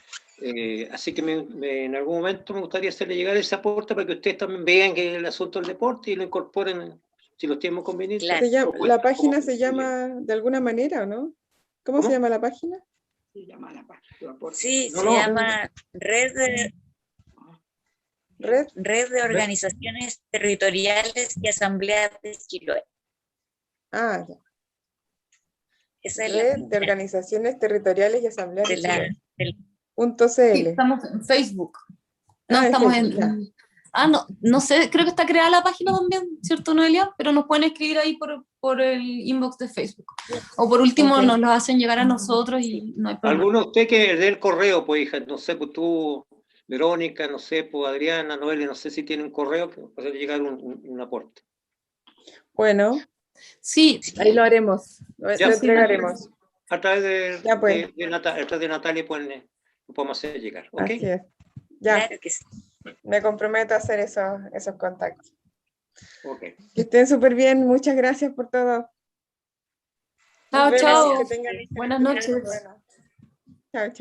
Así que en algún momento me gustaría hacerle llegar ese aporte para que ustedes también vean que el asunto del deporte y lo incorporen, si los tienen convenientes. Claro. La página se llama de alguna manera, ¿o no? ¿Cómo se llama la página? Se llama la página. Sí, se llama Red de Organizaciones Territoriales y Asambleas de Chiloé. Ah, ya. Esa es Red de Organizaciones Territoriales y Asambleas de Chiloé. .cl. Sí, estamos en Facebook. No, estamos en... no sé, creo que está creada la página también, ¿cierto, Noelia? Pero nos pueden escribir ahí por el inbox de Facebook. O por último nos lo hacen llegar a nosotros y no hay problema. ¿Alguno de ustedes que dé el correo, pues, hija? No sé, pues tú, Verónica, no sé, pues Adriana, Noelia, no sé si tienen un correo para hacer llegar un aporte. Bueno, sí, ahí lo haremos, lo entregaremos. A través de Natalia lo podemos hacer llegar, ¿ok? Así es. Ya, Claro que sí. me comprometo a hacer esos contactos. Ok. Que estén súper bien, muchas gracias por todo. Chao, Nos vemos, chao. que tengan Buenas noches. Bueno, chao, chao.